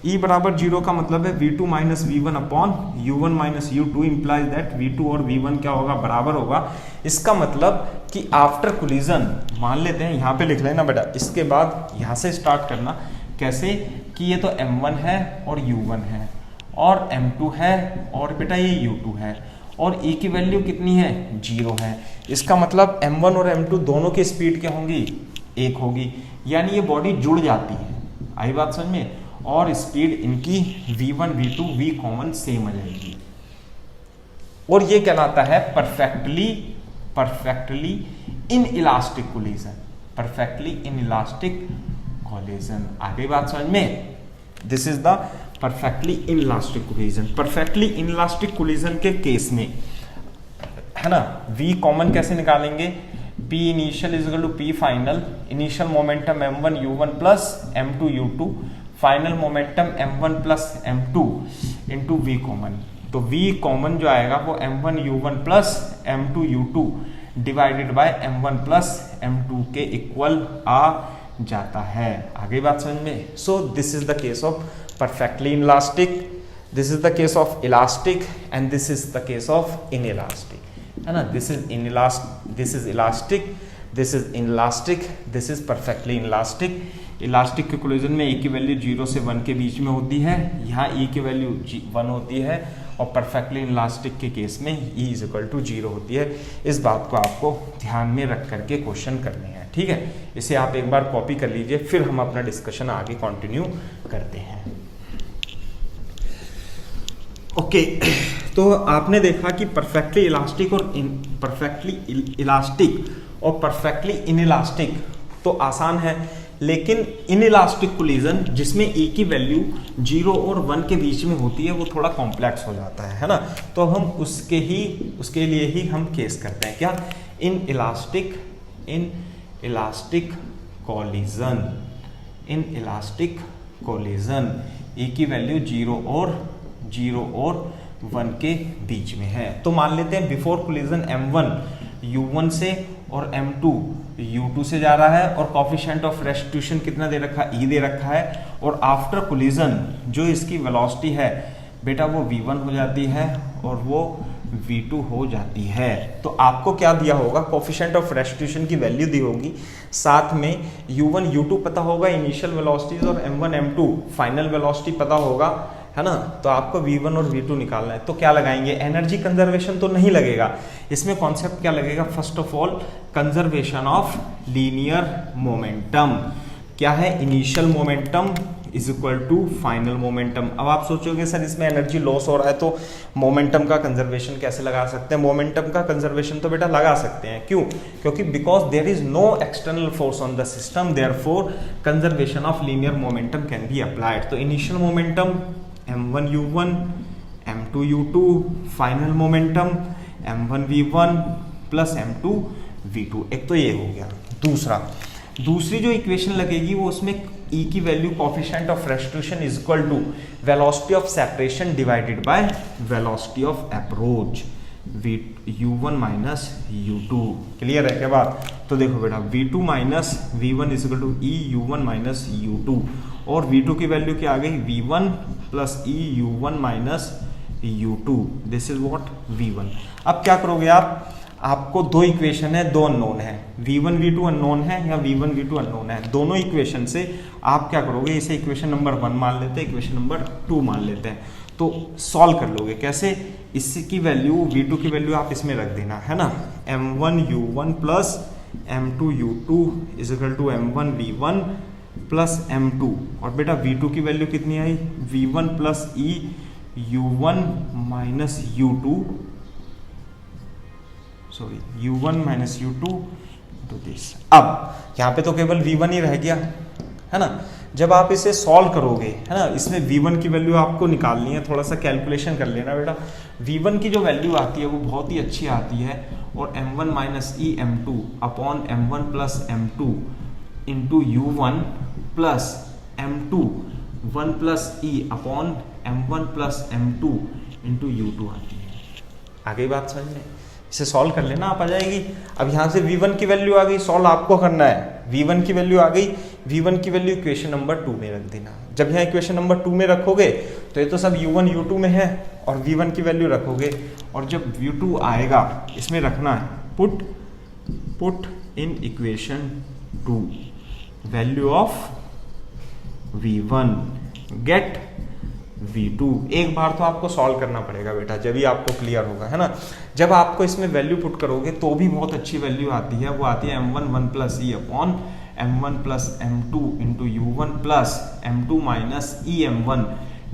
E बराबर 0 का मतलब है v2 minus V one upon u1 minus u2 implies that v2 और v1 क्या होगा, बराबर होगा। इसका मतलब कि आफ्टर कोलिजन, मान लेते हैं यहाँ पे लिख लेना बेटा, इसके बाद यहाँ से स्टार्ट करना। कैसे कि ये तो m1 है और u1 है और m2 है और बेटा ये u2 है, और E की वैल्यू कितनी है, 0 है। इसका मतलब m1 और m2 दोनों की स्पीड क्या होंगी, 1 होगी, यानी ये बॉडी जुड़ जाती है। आई बात समझ में। और स्पीड इनकी v1 v2 v common same आ जाएगी, और ये कहलाता है perfectly inelastic collision, perfectly inelastic collision. आगे बात समझ में। This is the perfectly inelastic collision. Perfectly inelastic collision के केस में, है ना, v कॉमन कैसे निकालेंगे, p initial is equal to p final, initial momentum m1 u1 plus m2 u2, final momentum m1 plus m2 into v common. तो v common जो आएगा वो m1 u1 plus m2 u2 divided by m1 plus m2 के equal आ जाता है। आगे बात समझ में। सो this is the case of perfectly inelastic, this is the case of elastic, and this is the case of inelastic, है ना। This is inelastic, this is elastic, this is inelastic, this is perfectly inelastic. Elastic के collision में E की value 0 से 1 के बीच में होती है, यहाँ E की वैल्यू 1 होती है, और परफेक्टली इलास्टिक के केस में E इज इक्वल टू 0 होती है। इस बात को आपको ध्यान में रख करके क्वेश्चन करने हैं, ठीक है। इसे आप एक बार कॉपी कर लीजिए, फिर हम अपना डिस्कशन आगे कंटिन्यू करते हैं। ओके तो आपने देखा कि परफेक्टली इलास्टिक और परफेक्टली इलास्टिक और परफेक्टली इनइलास्टिक तो आसान है, लेकिन इनइलास्टिक कोलिजन जिसमें ए की वैल्यू 0 और 1 के बीच में होती है वो थोड़ा कॉम्प्लेक्स हो जाता है ना। तो हम उसके लिए ही हम केस करते हैं क्या, इनइलास्टिक कोलिजन ए की वैल्यू 0 और 1 के बीच में है। तो मान लेते हैं बिफोर कोलिजन M1 U1 से और M2 U2 से जा रहा है और कोफिशिएंट ऑफ रेस्टिट्यूशन कितना दे रखा है, E दे रखा है। और आफ्टर कोलिजन जो इसकी वेलोसिटी है बेटा वो V1 हो जाती है और वो V2 हो जाती है। तो आपको क्या दिया होगा, कोफिशिएंट ऑफ रेस्टिट्यूशन की वैल्यू दी होगी, साथ में U1 U2 पता होगा इनिशियल वेलोसिटीज और M1 M2 फाइनल वेलोसिटी पता होगा, है ना। तो आपको V1 और V2 निकालना है। तो क्या लगाएंगे, एनर्जी कंजर्वेशन तो नहीं लगेगा इसमें। कॉन्सेप्ट क्या लगेगा, first of all conservation of linear momentum. क्या है, initial momentum is equal to final momentum. अब आप सोचोगे सर इसमें एनर्जी लॉस हो रहा है तो मोमेंटम का कंजर्वेशन कैसे लगा सकते हैं। मोमेंटम का कंजर्वेशन तो बेटा लगा सकते हैं, क्यों, क्योंकि because there is no external force on the system, therefore conservation of linear momentum can be applied. तो initial momentum M1 U1 M2 U2, final momentum M1 V1 plus M2 V2। एक तो ये हो गया। दूसरी जो इक्वेशन लगेगी वो उसमें E की value coefficient of restitution is equal to velocity of separation divided by velocity of approach U1 minus U2। Clear है क्या बात। तो देखो बेटा V2 minus V1 is equal to E U1 minus U2 और V2 की value क्या आ गई, V1 plus E U1 minus U2। This is what V1। अब क्या करोगे आप, आपको दो इक्वेशन है, दो अननोन है, V1 V2 अननोन है या V1 V2 अननोन है। दोनों इक्वेशन से आप क्या करोगे, इसे इक्वेशन नंबर 1 मान लेते हैं, इक्वेशन नंबर 2 मान लेते हैं। तो सॉल्व कर लोगे कैसे, इसकी वैल्यू V2 की वैल्यू आप इसमें रख देना, है ना। M1 U1 plus M2 U2 is equal to M1 V1 plus M2 और बेटा V2 की वैल्यू कितनी आई, V1 plus E U1 minus U2, sorry U1 minus U2 to this. अब यहाँ पे तो केवल V1 ही रह गया, है ना। जब आप इसे सॉल्व करोगे, है ना, इसमें V1 की वैल्यू आपको निकालनी है, थोड़ा सा कैलकुलेशन कर लेना बेटा। V1 की जो वैल्यू आती है वो बहुत ही अच्छी आती है और M1 minus E M2 upon M1 plus M2 into U1 plus M2 1 plus E upon M1 plus M2 into U2 आती है। आ गई बात समझ में, इसे सॉल्व कर लेना आप, आ जाएगी। अब यहाँ से V1 की वैल्यू आ गई, सॉल्व आपको करना है। V1 की वैल्यू आ गई, V1 की वैल्यू इक्वेशन नंबर 2 में रख देना। जब यहाँ इक्वेशन नंबर 2 में रखोगे तो ये तो सब U1 U2 में है और V1 की वैल्यू रखोगे और जब U2 आएगा इसमें रखना है put in equation 2 value of V1 get V2। एक बार तो आपको सॉल्व करना पड़ेगा बेटा, जब ही आपको क्लियर होगा, है ना। जब आपको इसमें वैल्यू पुट करोगे तो भी बहुत अच्छी वैल्यू आती है, वो आती है M1 1 plus E upon M1 plus M2 into U1 plus M2 minus E M1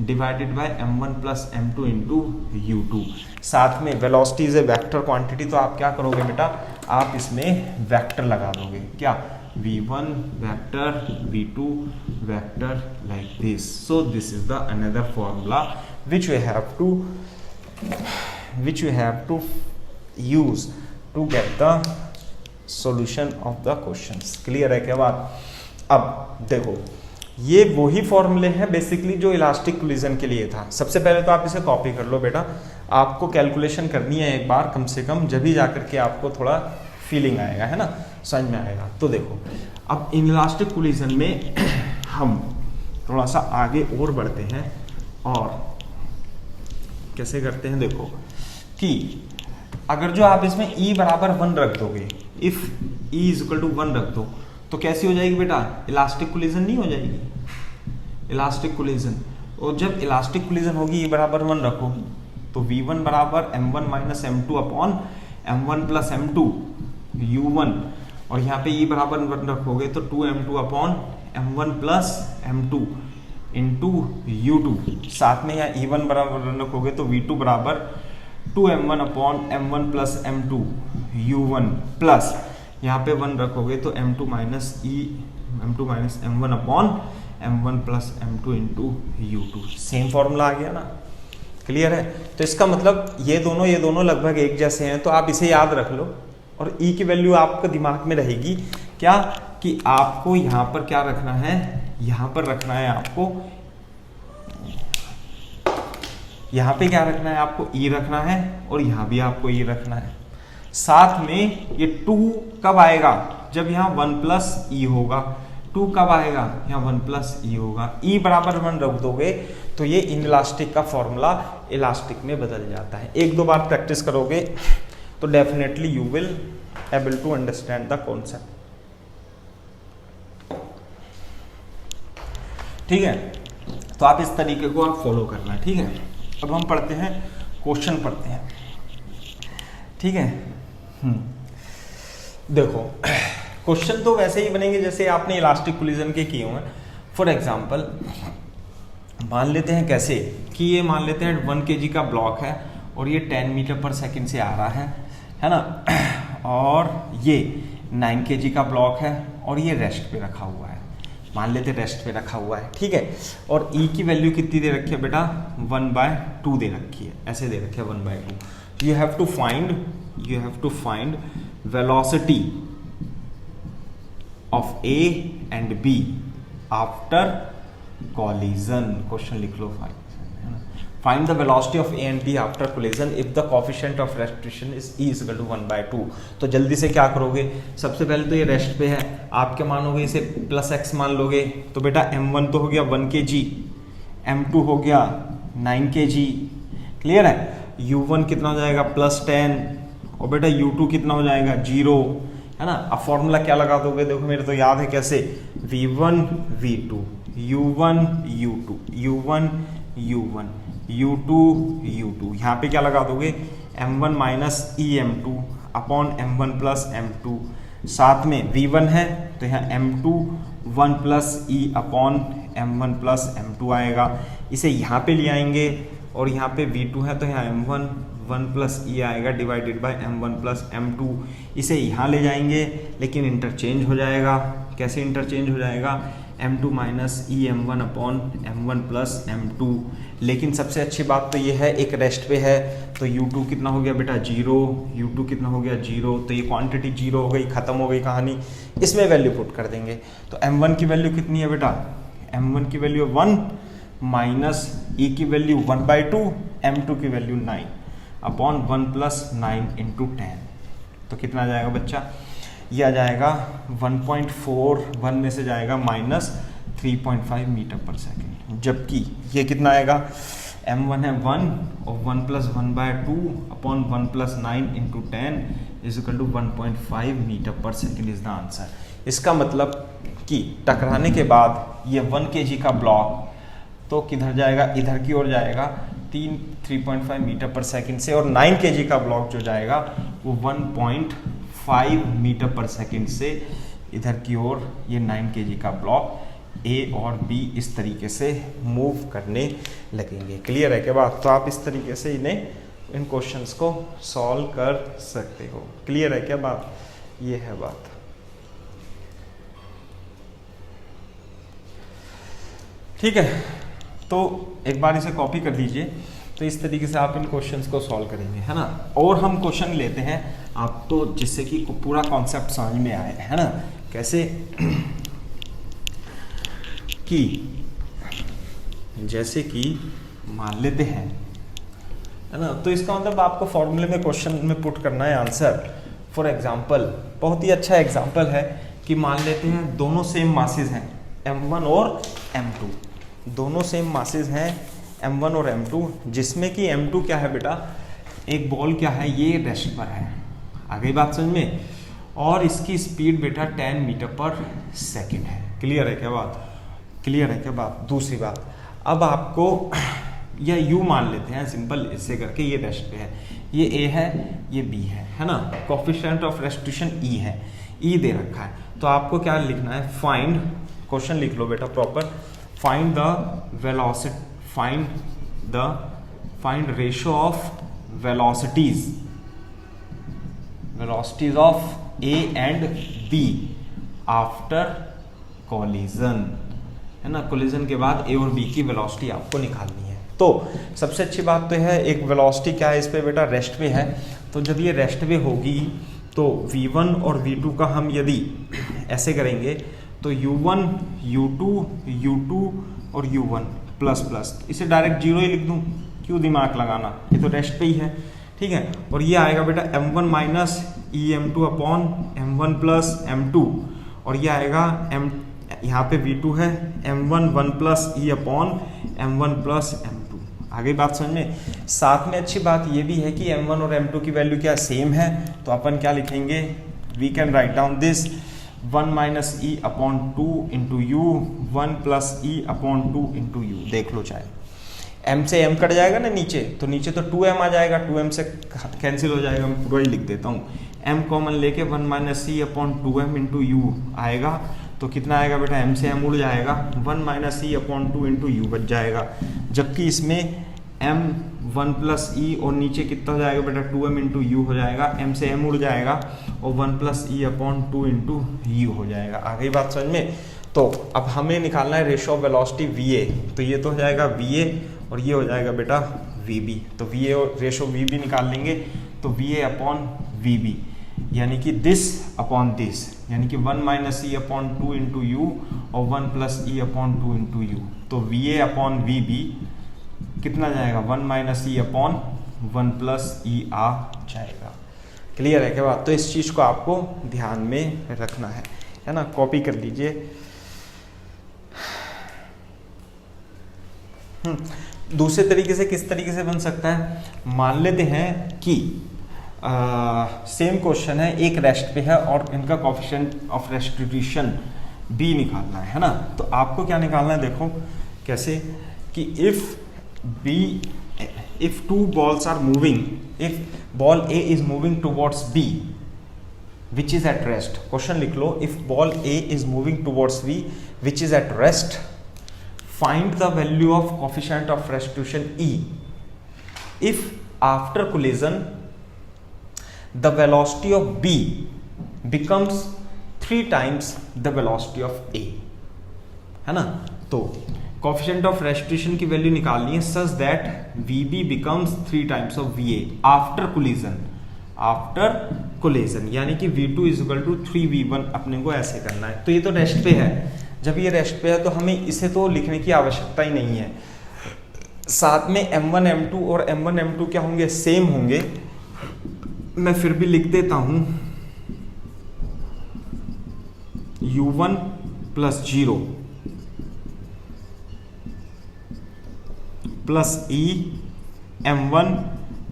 divided by M1 plus M2 into U2। साथ में velocity is a vector quantity, तो आप क्या करोगे बेटा, आप इसमें वेक्टर लगा दोगे, क्या, V1 vector V2 vector like this. So this is the another formula which we have to use to get the solution of the questions. Clear है क्या बात। अब देखो ये वही फॉर्मूले हैं बेसिकली जो इलास्टिक कोलिजन के लिए था। सबसे पहले तो आप इसे कॉपी कर लो बेटा, आपको कैलकुलेशन करनी है एक बार कम से कम, जब ही जाकर के आपको थोड़ा फीलिंग आएगा, है ना, समझ में आएगा। तो देखो अब इलास्टिक कोलिजन में हम थोड़ा सा आगे और बढ़ते हैं और कैसे करते हैं, देखो कि अगर जो आप इसमें E बराबर 1 रख दोगे, if E is equal to 1 रख दो तो कैसी हो जाएगी बेटा, इलास्टिक कोलिजन नहीं हो जाएगी, इलास्टिक कोलिजन। और जब इलास्टिक कोलिजन होगी E बराबर 1 रखो तो V1 बराबर m1 minus m2 upon m1 plus m2 U1, और यहाँ पे E बराबर 1 रखोगे तो 2m2 upon m1 plus m2 into U2, साथ में यहाँ E1 बराबर रखोगे तो V2 बराबर 2m1 upon m1 plus m2 U1 plus यहाँ पे 1 रखोगे तो m2 minus m1 upon m1 plus m2 into U2। Same formula आ गया ना, क्लियर है। तो इसका मतलब ये दोनों लगभग एक जैसे हैं, तो आप इसे याद रख लो और E की वैल्यू आपके दिमाग में रहेगी क्या, कि आपको यहाँ पर क्या रखना है, यहाँ पर रखना है आपको, यहाँ पे क्या रखना है आपको, E रखना है, और यहाँ भी आपको E रखना है। साथ में ये 2 कब आएगा, जब यहाँ 1 प्लस E होगा। 2 कब आएगा, यहाँ 1 प्लस E होगा। E बराबर 1 रख दोगे तो ये इनइलास्टिक का फॉर्मूला इलास्टिक में बदल जाता है। 1-2 बार प्रैक्टिस करोगे तो definitely you will able to understand the concept. ठीक है, तो आप इस तरीके को आप फॉलो करना, ठीक है। अब हम पढ़ते हैं, क्वेश्चन पढ़ते हैं, ठीक है। देखो क्वेश्चन तो वैसे ही बनेंगे जैसे आपने इलास्टिक कोलिजन के किए हुए हैं। फॉर एग्जांपल मान लेते हैं कैसे, कि ये मान लेते हैं 1 kg का ब्लॉक है और ये 10 मीटर पर सेकंड से आ रहा है ना, और ये 9 kg का ब्लॉक है और ये रेस्ट पे रखा हुआ है, मान लेते रेस्ट पे रखा हुआ है, ठीक है। और E की वैल्यू कितनी दे रखी है बेटा, 1/2 दे रखी है, ऐसे दे रखी है 1/2। You have to find velocity of A and B after collision. Question लिख लो, find the velocity of A and B after collision if the coefficient of restriction is E equal to 1/2। तो जल्दी से क्या करोगे, सबसे पहले तो ये रेस्ट पे है, आप क्या मानोगे, इसे प्लस x मान लोगे। तो बेटा m1 तो हो गया 1 kg, m2 हो गया 9 kg, क्लियर है। U1 कितना हो जाएगा +10, और बेटा U2 कितना हो जाएगा 0, है ना। अब फॉर्मूला क्या लगा दोगे, देखो मेरे तो याद है कैसे, V1 V2 U1 U2 U1 U1 U2 U2, यहाँ पे क्या लगा दोगे, m1 minus EM2 upon m1 plus m2, साथ में V1 है तो यहाँ m2 1 plus E upon m1 plus m2 आएगा। इसे यहाँ पे ले आएंगे और यहाँ पे V2 है तो यहाँ m1 1 प्लस E आएगा divided by m1 plus m2। इसे यहाँ ले जाएंगे लेकिन इंटरचेंज हो जाएगा, कैसे इंटरचेंज हो जाएगा, m2 minus EM1 upon m1 plus m2। लेकिन सबसे अच्छी बात तो ये है, एक रेस्ट पे है तो U2 कितना हो गया बेटा 0, U2 कितना हो गया 0, तो ये क्वांटिटी 0 हो गई, खत्म हो गई कहानी। इसमें वैल्यू पुट कर देंगे तो m1 की वैल्यू कितनी है बेटा, m1 की वैल्यू 1 माइनस E की वैल्यू 1/2, m2 की वैल्यू 9 अपॉन 1 प्लस 9 इंटू 10, तो कितना आ जाएगा बच्चा, ये आ जाएगा 1.41 में से जाएगा माइनस 3.5 मीटर पर सेकेंड, जबकि ये कितना आएगा, m1 है 1 और 1 plus 1/2 upon 1 plus 9 into 10 is equal to 1.5 metre per second is the answer. इसका मतलब कि टकराने के बाद ये 1 kg का ब्लॉक तो किधर जाएगा, इधर की ओर जाएगा 3.5 मीटर पर सेकेंड से, और 9 kg का ब्लॉक जो जाएगा वो 1.5 मीटर पर सेकेंड से इधर की ओर ये 9 kg का ब्लॉक A और B इस तरीके से मूव करने लगेंगे। क्लियर है क्या बात, तो आप इस तरीके से इन क्वेश्चंस को सॉल्व कर सकते हो। क्लियर है क्या बात, ये है बात। ठीक है, तो एक बार इसे कॉपी कर दीजिए, तो इस तरीके से आप इन क्वेश्चंस को सॉल्व करेंगे, है ना। और हम क्वेश्चन लेते हैं आप तो जिससे कि पूरा कॉन्सेप्ट समझ में आए, है ना। कैसे कि जैसे कि मान लेते हैं, है ना, तो इसका मतलब आपको फॉर्मूले में क्वेश्चन में पुट करना है आंसर। फॉर एग्जांपल बहुत ही अच्छा एग्जांपल है कि मान लेते हैं दोनों सेम मासेस हैं m1 और m2, दोनों सेम मासेस हैं m1 और m2, जिसमें कि m2 क्या है बेटा, एक बॉल क्या है, ये रेस्ट पर है, आ गई बात समझ में, और इसकी स्पीड बेटा 10 मीटर पर सेकेंड है। क्लियर है क्या बात, क्लियर है क्या बात। दूसरी बात, अब आपको या u मान लेते हैं सिंपल, इससे करके ये रेस्ट पे है, ये a है, ये b है ना। कोफिशिएंट ऑफ रेस्टिट्यूशन e है, e दे रखा है, तो आपको क्या लिखना है, फाइंड, क्वेश्चन लिख लो बेटा proper, find the velocity, find ratio of velocities of a and b after collision, है ना। कोलिजन के बाद a और b की वेलोसिटी आपको निकालनी है। तो सबसे अच्छी बात तो है, एक वेलोसिटी क्या है इस पे बेटा, रेस्ट पे है, तो जब ये रेस्ट पे होगी तो v1 और v2 का हम यदि ऐसे करेंगे तो u1 u2 और u1 प्लस प्लस, इसे डायरेक्ट जीरो ही लिख दूं, क्यों दिमाग लगाना, ये तो रेस्ट पे ही है, ठीक है। और ये आएगा बेटा m1 माइनस ई m2 upon m1 plus m2, और ये आएगा m, यहाँ पे v2 है m1 1 plus e upon m1 plus m2। आगे बात समझ में। साथ में अच्छी बात ये भी है कि m1 और m2 की वैल्यू क्या सेम है, तो अपन क्या लिखेंगे, we can write down this 1 minus e upon 2 into u, 1 plus e upon 2 into u. देख लो चाहे m से m कट जाएगा ना नीचे, तो नीचे तो 2m आ जाएगा, 2m से कैंसिल हो जाएगा, मैं पूरा ही लिख देता हूँ, m कॉमन लेके 1 minus e upon 2m into you आएगा, तो कितना आएगा बेटा, m से m उड़ जाएगा, 1 minus e upon 2 into you बच जाएगा, जबकि इसमें m 1 प्लस ई और नीचे कितना हो जाएगा बेटा 2m इंटू यू हो जाएगा, m से m उड़ जाएगा और 1 plus e upon 2 into you हो जाएगा। आ गई बात समझ में। तो अब हमें निकालना है रेशियो ऑफ वेलोसिटी va, तो ये तो हो जाएगा va और ये हो जाएगा बेटा vb, तो va और रेशियो vb निकाल लेंगे, तो va अपॉन vb यानी कि दिस अपॉन दिस, यानी कि 1 minus e upon 2 into you और 1 plus e upon 2 into you, तो va अपॉन vb कितना जाएगा, 1 माइनस ई अपॉन 1 प्लस ई आ जाएगा। क्लियर है क्या बात। तो इस चीज को आपको ध्यान में रखना है ना, कॉपी कर लीजिए। दूसरे तरीके से किस तरीके से बन सकता है, मान लेते हैं कि सेम क्वेश्चन है, एक रेस्ट पे है और इनका कोफिशिएंट ऑफ रेस्टिट्यूशन b निकालना है ना। तो आपको क्या निकालना है, देखो कैसे, कि if two balls are moving, if ball A is moving towards B which is at rest, question लिख लो, if ball A is moving towards B which is at rest, find the value of coefficient of restitution E if after collision the velocity of B becomes 3 times the velocity of A, है ना। तो coefficient of restitution की value निकालनी है such that VB becomes 3 times of VA after collision, यानी कि V2 is equal to 3V1 अपने को ऐसे करना है। तो ये तो रेस्ट पे है, जब ये रेस्ट पे है तो हमें इसे तो लिखने की आवश्यकता ही नहीं है। साथ में M1 M2 और M1 M2 क्या होंगे, सेम होंगे। मैं फिर भी लिख देता हूं U1 plus 0 plus E M1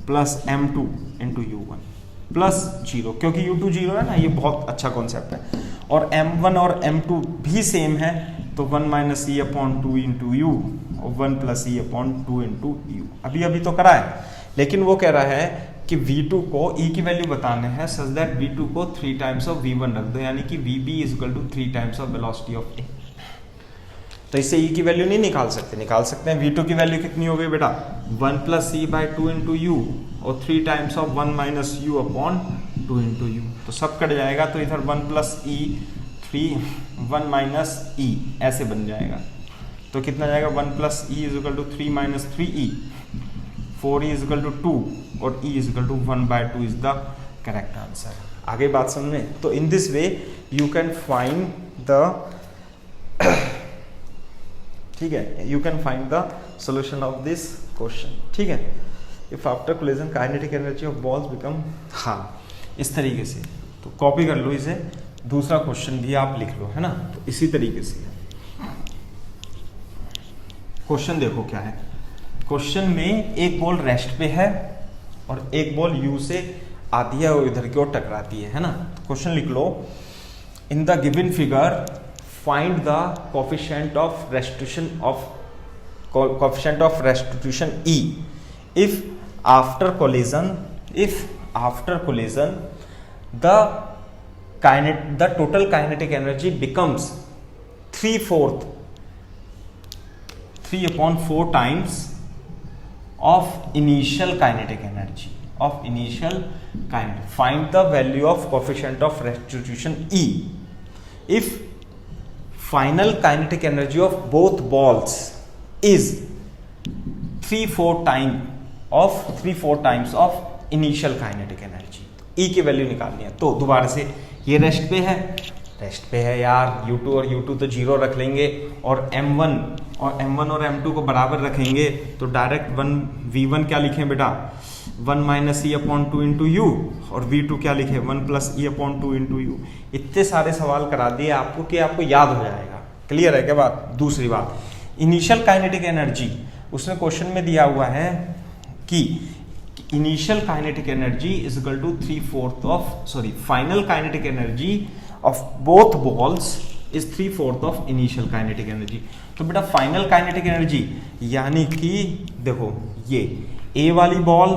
plus M2 into U1 plus 0, क्योंकि U2 0 है ना, ये बहुत अच्छा कॉन्सेप्ट है। और M1 और M2 भी सेम है, तो 1 minus e upon 2 into you और 1 plus e upon 2 into you. अभी तो करा है, लेकिन वो कह रहा है कि V2 को E की वैल्यू बताने हैं सच दैट V2 को 3 टाइम्स ऑफ V1 रख दो, यानी कि VB is equal to 3 times of velocity of A। तो इससे E की वैल्यू नहीं निकाल सकते हैं। V2 की वैल्यू कितनी हो गई बेटा, 1 plus E by 2 into you और 3 times of 1 minus you upon 2 into you, तो सब कट जाएगा, तो इधर 1 प्लस ई 3 1 माइनस ई ऐसे बन जाएगा। तो कितना जाएगा, 1 plus e is equal to 3 minus 3e, 4e is equal to 2 और e is equal to 1/2 is the correct answer. आगे बात समझ में। तो in this way you can find the ठीक है, you can find the solution of this question. ठीक है, if after collision kinetic energy of balls become, हाँ इस तरीके से। तो कॉपी कर लो इसे, दूसरा क्वेश्चन भी आप लिख लो, है ना। तो इसी तरीके से क्वेश्चन देखो क्या है। क्वेश्चन में एक बॉल रेस्ट पे है और एक बॉल यू से आती है और इधर की ओर टकराती है ना। क्वेश्चन लिख लो, in the given figure find the coefficient of restitution of coefficient of restitution E if after collision the total kinetic energy becomes 3/4 times of initial kinetic energy find the value of coefficient of restitution E if final kinetic energy of both balls is 3/4 times of initial kinetic energy. E की value निकालनी है, तो दोबारा से ये rest पे है यार, U2 और U2 तो जीरो रख लेंगे और M1 और M2 को बराबर रखेंगे, तो डायरेक्ट V1 क्या लिखें बेटा 1 - E/2 इंटू यू, और V2 क्या लिखे 1 + E/2 इंटू यू। इतने सारे सवाल करा दिए आपको कि आपको याद हो जाएगा। क्लियर है क्या बात? दूसरी बात, इनिशियल काइनेटिक एनर्जी, उसने क्वेश्चन में दिया हुआ है कि initial kinetic energy is equal to 3/4 final kinetic energy of both balls is 3/4 of initial kinetic energy. तो बेटा फाइनल काइनेटिक एनर्जी यानी कि देखो ये ए वाली बॉल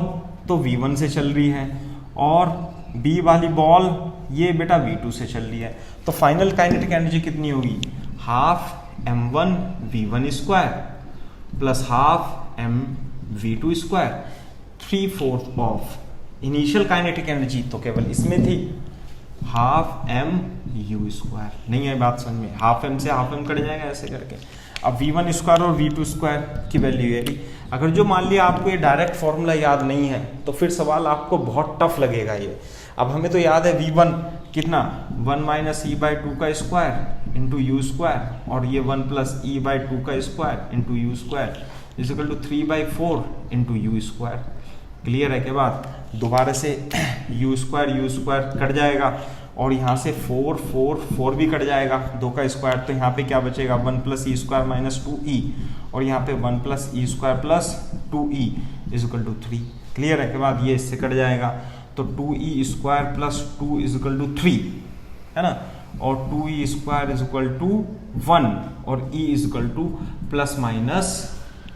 तो V1 से चल रही है और B वाली बॉल ये बेटा V2 से चल रही है, तो फाइनल काइनेटिक एनर्जी कितनी होगी, half m1 v1 square plus half mv2 square, 3/4 of initial kinetic energy तो केवल इसमें थी हाफ mu स्क्वायर। नहीं है बात समझ में? हाफ m से हाफ m कट जाएगा ऐसे करके। अब v1 स्क्वायर और v2 स्क्वायर की वैल्यू है, अगर जो मान लिया आपको ये डायरेक्ट फॉर्मूला याद नहीं है तो फिर सवाल आपको बहुत टफ लगेगा ये। अब हमें तो याद है v1 कितना 1 - E/2 का स्क्वायर इंटू यू स्क्वायर, और ये 1 + E/2 का square into u square is equal to 3/4 into u square. Clear है क्या बात? दोबारा से यू स्क्वायर कट जाएगा और यहाँ से 4 भी कट जाएगा, 2 का स्क्वायर, तो यहाँ पे क्या बचेगा 1 + E² - 2E, और यहाँ पे 1 + E² + 2E is equal to 3। Clear है के बाद ये इससे कट जाएगा, तो 2E² + 2 इज इक्वल टू 3 है ना, और 2E² इज इक्वल टू 1 और E is equal to ±E²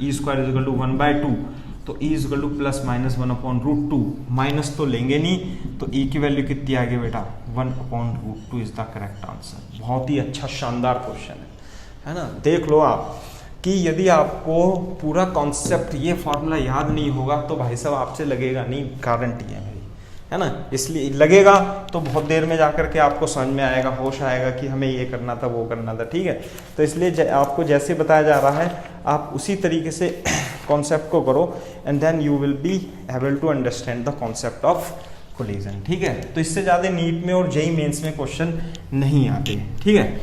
is equal to 1/2, तो E is equal to ±1/√2, minus तो लेंगे नहीं, तो E की वैल्यू कितनी आ गई बेटा 1/√2 इज द करेक्ट आंसर। बहुत ही अच्छा शानदार क्वेश्चन है ना। देख लो आप कि यदि आपको पूरा कॉन्सेप्ट ये फॉर्मूला याद नहीं होगा तो भाई साहब आपसे लगेगा नहीं, गारंटी है मेरी, है ना। इसलिए लगेगा तो बहुत देर में जाकर के आपको समझ में आएगा, होश आएगा कि हमें ये करना था वो करना था, ठीक है। तो इसलिए आपको जैसे बताया जा रहा है आप उसी तरीके से कॉन्सेप्ट को करो and then you will be able to understand the concept of collision, ठीक है। तो इससे ज़्यादा नीट में और जेईई मेंस में क्वेश्चन नहीं आते, ठीक है।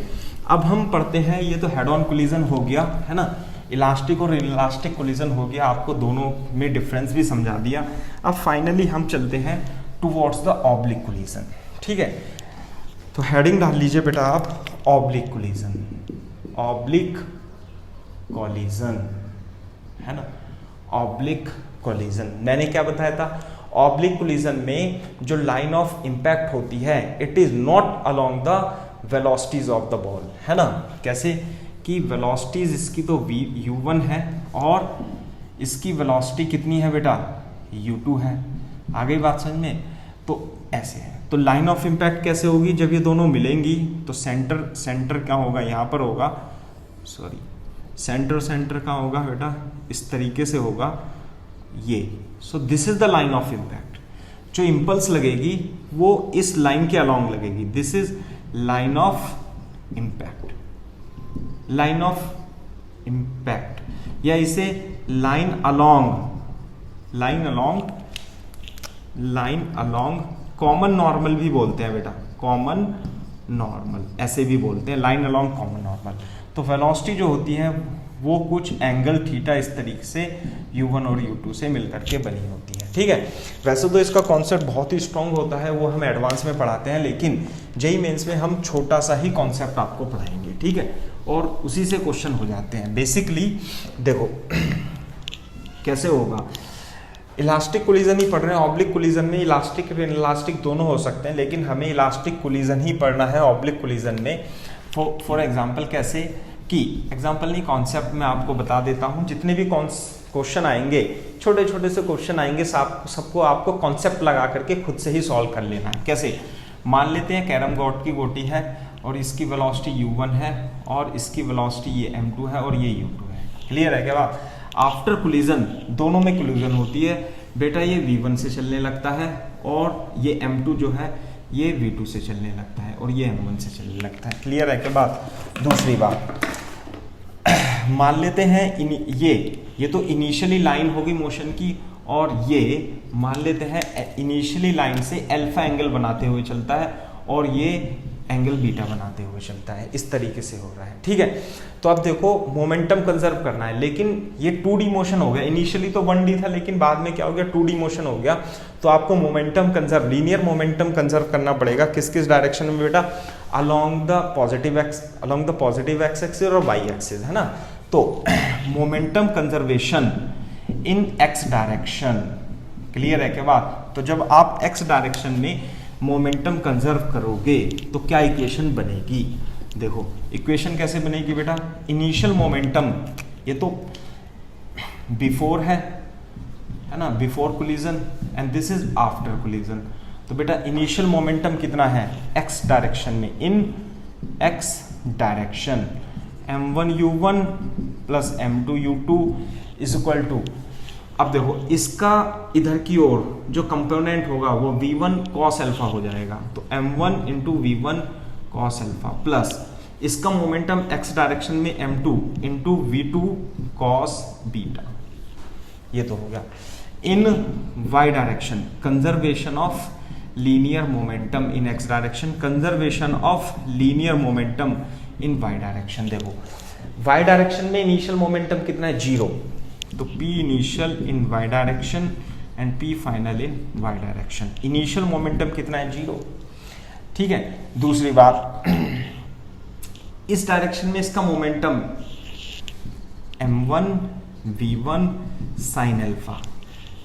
अब हम पढ़ते हैं, ये तो हेड ऑन कोलिजन हो गया है ना, इलास्टिक और इलास्टिक कोलिजन हो गया, आपको दोनों में डिफरेंस भी समझा दिया। अब फाइनली हम चलते हैं टुवर्ड्स द ऑब्लिक कोलिजन, ठीक है। तो हेडिंग डाल लीजिए बेटा आप, ऑब्लिक कोलिजन, ऑब्लिक कोलिजन है ना, ऑब्लिक कोलिजन। मैंने क्या बताया था, ऑब्लिक कोलिजन में जो लाइन ऑफ इम्पैक्ट होती है it is not along the velocities of the ball, है ना। कैसे कि वेलोसिटीज इसकी तो u1 है और इसकी वेलोसिटी कितनी है बेटा u2 है। आ गई बात समझ में? तो ऐसे है, तो लाइन ऑफ इम्पैक्ट कैसे होगी, जब ये दोनों मिलेंगी तो सेंटर क्या होगा, यहाँ पर होगा, सॉरी सेंटर कहाँ होगा बेटा, इस तरीके से होगा ये। सो this is the line of impact. जो इम्पल्स लगेगी वो इस लाइन के अलोंग लगेगी, this is line of impact, line of impact, या इसे लाइन अलोंग कॉमन नॉर्मल भी बोलते हैं बेटा, कॉमन नॉर्मल ऐसे भी बोलते हैं, लाइन अलोंग कॉमन नॉर्मल। तो वेलोसिटी जो होती है वो कुछ एंगल थीटा इस तरीके से u1 और u2 से मिलकर के बनी होती है, ठीक है। वैसे तो इसका कॉन्सेप्ट बहुत ही स्ट्रॉन्ग होता है, वो हम एडवांस में पढ़ाते हैं, लेकिन जेईई मेंस में हम छोटा सा ही कॉन्सेप्ट आपको पढ़ाएंगे, ठीक है, और उसी से क्वेश्चन हो जाते हैं। बेसिकली देखो कैसे होगा, इलास्टिक कोलिजन ही पढ़ रहे हैं, ऑब्लिक कोलिजन में इलास्टिक दोनों हो सकते हैं, लेकिन हमें इलास्टिक कोलिजन ही पढ़ना है ऑब्लिक कोलिजन में। फॉर एग्जाम्पल कैसे कि एग्जाम्पल नहीं, कॉन्सेप्ट में आपको बता देता हूं, जितने भी क्वेश्चन आएंगे, छोटे छोटे से क्वेश्चन आएंगे, सबको आपको कॉन्सेप्ट लगा करके खुद से ही सॉल्व कर लेना है। कैसे? मान लेते हैं कैरम बोर्ड की गोटी है और इसकी वेलोसिटी u1 है और इसकी वेलोसिटी ये m2 है और ये u2 है। क्लियर है क्या बात? आफ्टर कोलिजन, दोनों में कोलिजन होती है बेटा, ये v1 से चलने लगता है और ये m2 जो है ये v2 से चलने लगता है और ये m1 से चलने लगता है। क्लियर है क्या बात? दूसरी बात, मान लेते हैं ये तो इनिशियली लाइन होगी मोशन की, और ये मान लेते हैं इनिशियली लाइन से अल्फा एंगल बनाते हुए चलता है और ये एंगल बीटा बनाते हुए चलता है। इस तरीके से हो रहा है। ठीक है, तो अब देखो मोमेंटम कंजर्व करना है, लेकिन ये 2D मोशन हो गया। इनिशियली तो 1D था, लेकिन बाद में क्या हो गया, 2D मोशन हो गया। तो आपको momentum conserve, linear momentum conserve करना पड़ेगा। किस किस डायरेक्शन में बेटा? Along the positive x axis और वाई एक्सिस, है ना। तो momentum conservation in X direction. Clear है क्या बात? तो जब आप एक्स डायरेक्शन में मोमेंटम कंजर्व करोगे तो क्या इक्वेशन बनेगी? देखो इक्वेशन कैसे बनेगी बेटा? इनिशियल मोमेंटम, ये तो बिफोर है ना, before collision, and this is after collision. तो बेटा इनिशियल मोमेंटम कितना है एक्स डायरेक्शन में, in X direction m1 u1 plus m2 u2 is equal to, अब देखो इसका इधर की ओर जो कंपोनेंट होगा वो v1 cos अल्फा हो जाएगा, तो m1 into v1 cos alpha plus इसका मोमेंटम x डायरेक्शन में m2 into v2 cos beta, ये तो हो गया। इन y direction conservation of linear momentum in x direction, conservation of linear momentum in y direction. देखो y डायरेक्शन में initial momentum कितना है? 0, तो P initial in y direction and P final in y direction. Initial momentum कितना है? 0। ठीक है, दूसरी बात, इस डायरेक्शन में इसका momentum m1 v1 sin alpha,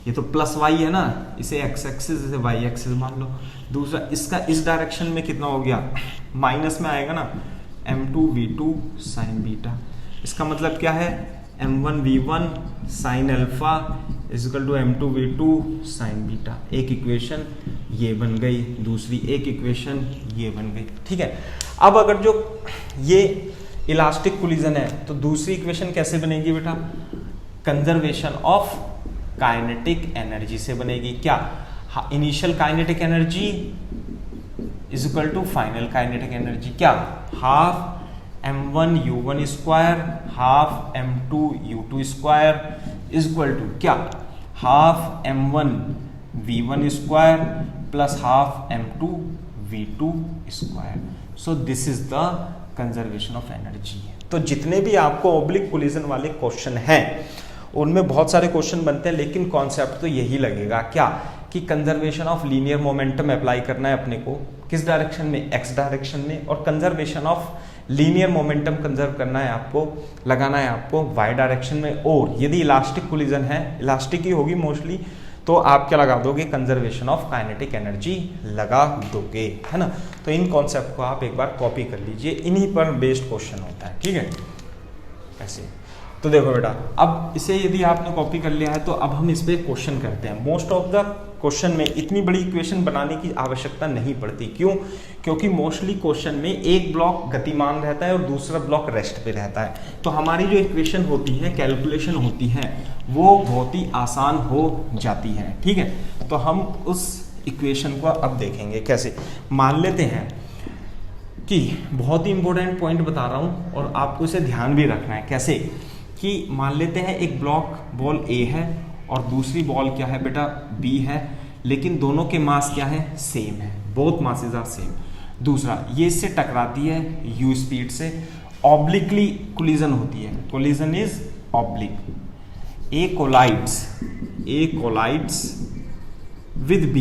ये तो प्लस y है ना, इसे x एक्सिस इसे y एक्सिस मान लो। दूसरा इसका इस डायरेक्शन में कितना हो गया? माइनस में आएगा ना, m2 v2 sin बीटा। इसका मतलब क्या है? m1 v1 sin alpha is equal to m2 v2 sin beta. एक इक्वेशन ये बन गई, दूसरी एक इक्वेशन ये बन गई। ठीक है, अब अगर जो ये इलास्टिक कोलिजन है तो दूसरी इक्वेशन कैसे बनेगी बेटा? कंजर्वेशन ऑफ काइनेटिक एनर्जी से बनेगी। क्या? Initial kinetic energy is equal to final kinetic energy. क्या? Half m1 u1 square half m2 u2 square is equal to क्या? Half m1 v1 square plus half m2 v2 square. So this is the conservation of energy. तो जितने भी आपको oblique collision वाले question हैं उनमें बहुत सारे क्वेश्चन बनते हैं, लेकिन कॉन्सेप्ट तो यही लगेगा। क्या? कि conservation of linear momentum apply करना है अपने को किस डायरेक्शन में? एक्स डायरेक्शन में। और conservation of linear momentum conserve करना है आपको, लगाना है आपको वाई डायरेक्शन में। और यदि इलास्टिक कोलिजन है, इलास्टिक ही होगी मोस्टली, तो आप क्या लगा दोगे? कंजर्वेशन ऑफ काइनेटिक एनर्जी लगा दोगे, है ना। तो इन कॉन्सेप्ट को आप एक बार कॉपी कर लीजिए, इन्हीं पर बेस्ड क्वेश्चन होता है। ठीक है, ऐसे। तो देखो बेटा, अब इसे यदि आपने कॉपी कर लिया है तो अब हम इस पे क्वेश्चन करते हैं। मोस्ट ऑफ द क्वेश्चन में इतनी बड़ी इक्वेशन बनाने की आवश्यकता नहीं पड़ती। क्यों? क्योंकि मोस्टली क्वेश्चन में एक ब्लॉक गतिमान रहता है और दूसरा ब्लॉक रेस्ट पे रहता है। तो हमारी जो इक्वेशन होती है, कैलकुलेशन होती है, वो बहुत ही आसान हो जाती है। ठीक है, तो हम उस इक्वेशन को अब देखेंगे कैसे। मान लेते हैं कि बहुत ही इंपॉर्टेंट पॉइंट बता रहा हूँ और आपको इसे ध्यान भी रखना है। कैसे? कि मान लेते हैं एक ब्लॉक बॉल A है और दूसरी बॉल क्या है बेटा? B है, लेकिन दोनों के मास क्या है? सेम है, बोथ मासेस आर सेम। दूसरा, ये इससे टकराती है u स्पीड से, ऑब्लिकली कोलिजन होती है, collision is oblique. A collides with B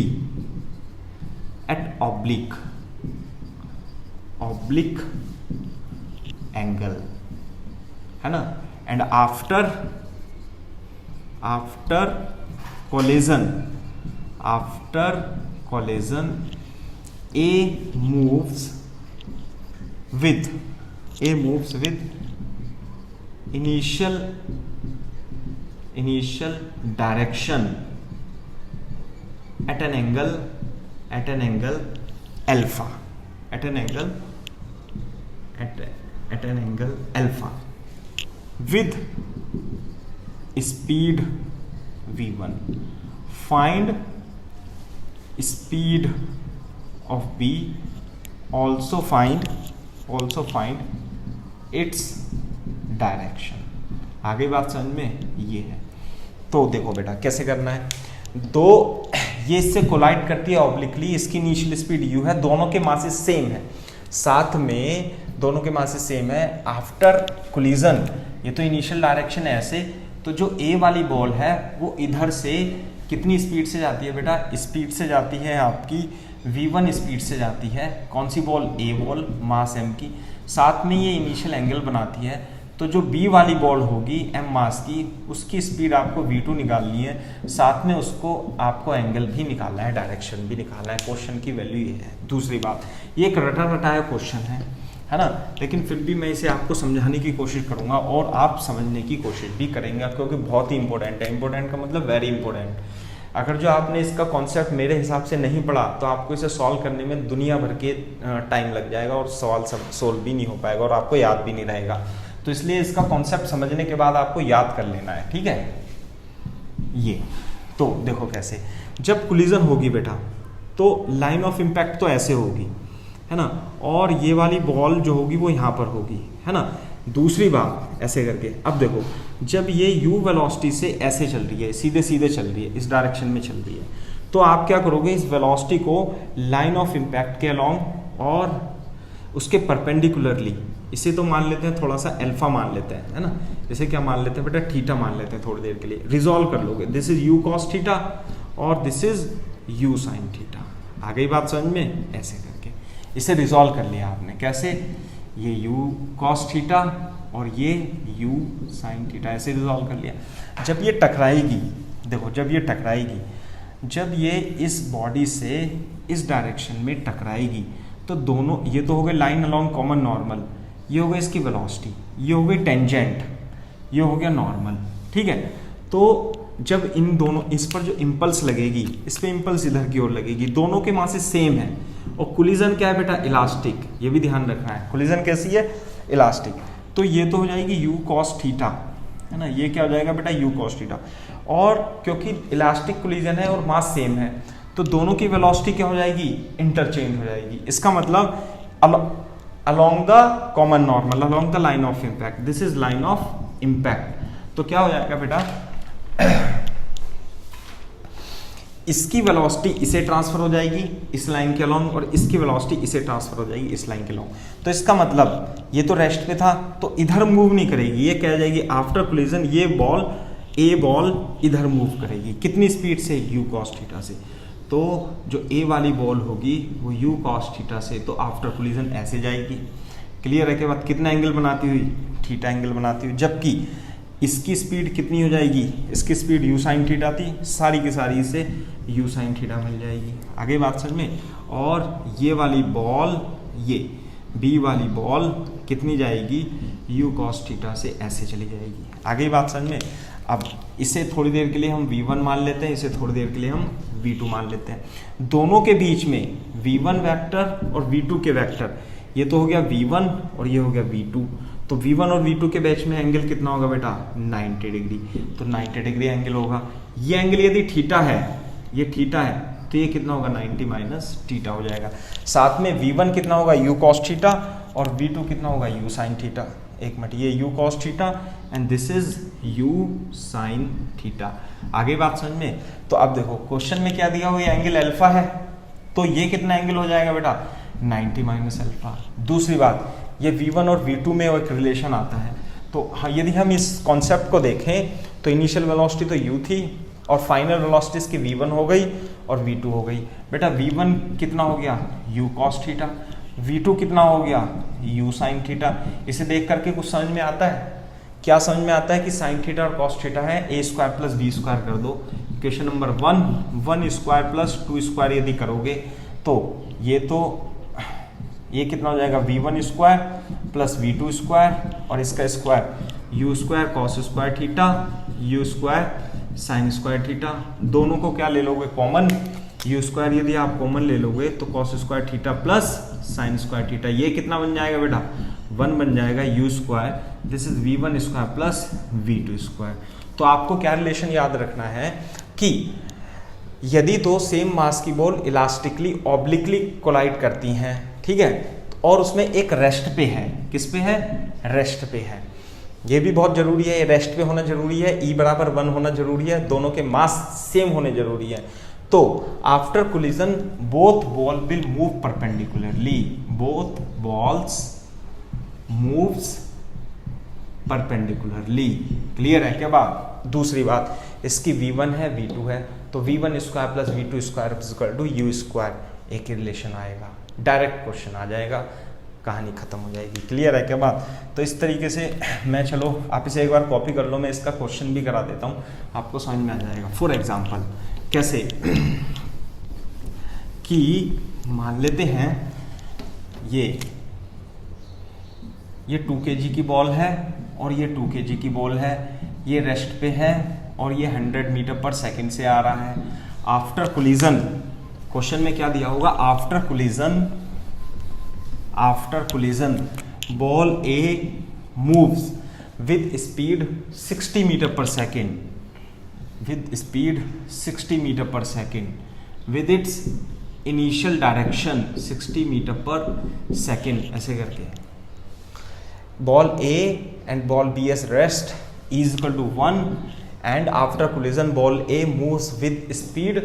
at oblique angle, है ना। And after collision A moves with initial direction at an angle alpha, at an angle alpha with speed v1. Find speed of b, also find its direction. आगे बात समझ में ये है। तो देखो बेटा कैसे करना है, दो ये इससे कोलाइड करती है ऑब्लिकली, इसकी इनिशियल स्पीड u है, दोनों के मासेस सेम है, साथ में दोनों के मासेस सेम है। आफ्टर कोलिजन ये तो इनिशियल डायरेक्शन है ऐसे, तो जो a वाली बॉल है वो इधर से कितनी स्पीड से जाती है बेटा, स्पीड से जाती है आपकी v1 स्पीड से जाती है। कौन सी ball, a ball, mass m की, साथ में ये इनिशियल एंगल बनाती है। तो जो b वाली बॉल होगी m मास की, उसकी स्पीड आपको v2 निकालनी है, साथ में उसको आपको एंगल भी निकालना है, डायरेक्शन भी निकालना है। क्वेश्चन की वैल्यू ये है। दूसरी बात, ये एक रटा रटाया क्वेश्चन है ना, लेकिन फिर भी मैं इसे आपको समझाने की कोशिश करूंगा और आप समझने की कोशिश भी करेंगे, क्योंकि बहुत ही इंपॉर्टेंट है। इंपॉर्टेंट का मतलब वेरी इंपॉर्टेंट। अगर जो आपने इसका कॉन्सेप्ट मेरे हिसाब से नहीं पढ़ा तो आपको इसे सॉल्व करने में दुनिया भर के टाइम लग जाएगा और सवाल सोल्व भी नहीं हो पाएगा और आपको याद भी नहीं रहेगा। तो इसलिए इसका कॉन्सेप्ट समझने के बाद आपको याद कर लेना है, ठीक है। ये तो देखो कैसे, जब कोलिजन होगी बेटा तो लाइन ऑफ इम्पैक्ट तो ऐसे होगी, है ना, और ये वाली बॉल जो होगी वो यहाँ पर होगी, है ना। दूसरी बात ऐसे करके, अब देखो जब ये u वेलोसिटी से ऐसे चल रही है, सीधे सीधे चल रही है, इस डायरेक्शन में चल रही है, तो आप क्या करोगे, इस वेलोसिटी को लाइन ऑफ इम्पैक्ट के अलोंग और उसके परपेंडिकुलरली, इसे तो मान लेते हैं थोड़ा सा अल्फा मान लेते हैं, है ना, जैसे क्या मान लेते हैं बेटा, थीटा मान लेते हैं थोड़ी देर के लिए, रिजॉल्व कर लोगे, this is u cos theta और this is u sin theta. आ गई बात समझ में, ऐसे करके इसे रिजॉल्व कर लिया आपने। कैसे, ये u cos थीटा और ये u sin थीटा, ऐसे रिजॉल्व कर लिया। जब ये टकराएगी, देखो जब ये टकराएगी, जब ये इस बॉडी से इस डायरेक्शन में टकराएगी, तो दोनों, ये तो हो गए लाइन अलोंग कॉमन नॉर्मल, ये हो गया इसकी वेलोसिटी, ये हो गई टेंजेंट, ये हो गया नॉर्मल, ठीक है। तो जब इन दोनों, इस पर जो इम्पल्स लगेगी, इस पे इम्पल्स इधर की ओर लगेगी, दोनों के मासेस सेम है। और कोलिजन क्या है बेटा, इलास्टिक, ये भी ध्यान रखना है, कोलिजन कैसी है, इलास्टिक। तो ये तो हो जाएगी u cos थीटा, है ना, ये क्या हो जाएगा बेटा, u cos थीटा। और क्योंकि इलास्टिक कोलिजन है और मास सेम है, तो दोनों की वेलोसिटी क्या हो जाएगी, इंटरचेंज हो जाएगी। इसका मतलब along the common normal, along the line of impact, this is line of impact। तो क्या हो जाएगा बेटा, इसकी वेलोसिटी इसे ट्रांसफर हो जाएगी इस लाइन के अलोंग, और इसकी वेलोसिटी इसे ट्रांसफर हो जाएगी इस लाइन के अलोंग। तो इसका मतलब ये तो रेस्ट पे था, तो इधर मूव नहीं करेगी, ये क्या जाएगी, आफ्टर कोलिजन ये बॉल, ए बॉल इधर मूव करेगी, कितनी स्पीड से, u cos थीटा से। तो जो ए वाली बॉल होगी वो u cos थीटा से, तो आफ्टर कोलिजन ऐसे जाएगी। क्लियर है के बाद कितना एंगल बनाती हुई, थीटा एंगल बनाती हुई, जबकि इसकी स्पीड कितनी हो जाएगी, इसकी स्पीड u sin थीटा थी, सारी की सारी इसे u sin थीटा मिल जाएगी। आगे बात समझ में। और ये वाली बॉल, ये b वाली बॉल कितनी जाएगी, u cos थीटा से ऐसे चली जाएगी। आगे बात समझ में। अब इसे थोड़ी देर के लिए हम v1 मान लेते हैं, इसे थोड़ी देर के लिए हम v2 मान लेते हैं। दोनों के बीच में v1 वेक्टर और v2 के वेक्टर, ये तो हो गया v1 और ये हो गया v2। तो v1 और v2 के बीच में एंगल कितना होगा बेटा, 90 डिग्री। तो 90 डिग्री एंगल होगा। ये एंगल यदि थीटा है, ये थीटा है, तो ये कितना होगा, 90 माइनस थीटा हो जाएगा। साथ में v1 कितना होगा, u cos थीटा, और v2 कितना होगा, u sin थीटा। एक मिनट, ये u cos theta and this is u sin theta. आगे बात समझ में। तो अब देखो क्वेश्चन में क्या दिया हुआ, ये एंगल अल्फा है, तो ये कितना एंगल हो जाएगा बेटा, 90 माइनस अल्फा। दूसरी बात, ये v1 और v2 में एक रिलेशन आता है। तो हाँ, यदि हम इस कॉन्सेप्ट को देखें तो इनिशियल वेलोसिटी तो u थी और फाइनल वेलोसिटी इसकी v1 हो गई और v2 हो गई। बेटा v1 कितना हो गया, u cos थीटा, v2 कितना हो गया, u sin थीटा। इसे देख करके कुछ समझ में आता है, क्या समझ में आता है कि sin थीटा और cos थीटा है, a square plus b square कर दो। Equation number 1 square plus 2 square यदि करोगे तो ये कितना हो जाएगा, v1 square plus v2 square और इसका square you square cos square theta you square sine square theta. दोनों को क्या ले लोगे कॉमन, यू स्क्वायर यदि आप कॉमन ले लोगे तो cos square theta plus sine square theta, ये कितना बन जाएगा बेटा 1 बन जाएगा you square, this is v1 square plus v2 square. तो आपको क्या रिलेशन याद रखना है कि यदि दो सेम मास की बॉल इलास्टिकली ऑब्लिकली कोलाइड करती हैं, ठीक है, और उसमें एक रेस्ट पे है, किस पे है, रेस्ट पे है, ये भी बहुत जरूरी है, ये रेस्ट पे होना जरूरी है, E बराबर 1 होना जरूरी है, दोनों के मास सेम होने जरूरी है। तो after collision both ball will move perpendicularly, both balls moves perpendicularly. Clear है क्या बात। दूसरी बात, इसकी v1 है v2 है, तो v1 square plus v2 square equal to u square, एक ही रिलेशन आएगा, डायरेक्ट क्वेश्चन आ जाएगा, कहानी खत्म हो जाएगी। क्लियर है क्या बात। तो इस तरीके से मैं, चलो आप इसे एक बार कॉपी कर लो, मैं इसका क्वेश्चन भी करा देता हूँ, आपको समझ में आ जाएगा। फॉर एग्जाम्पल कैसे कि मान लेते हैं ये 2 kg की बॉल है और ये 2 kg की बॉल है, ये रेस्ट पे है और ये 100 मीटर पर सेकंड से आ रहा है। आफ्टर कोलिजन, क्वेश्चन में क्या दिया होगा, after collision ball A moves with speed 60 metre per second, with speed 60 metre per second with its initial direction 60 metre per second, ऐसे करके ball A and ball B as rest is equal to 1 and after collision ball A moves with speed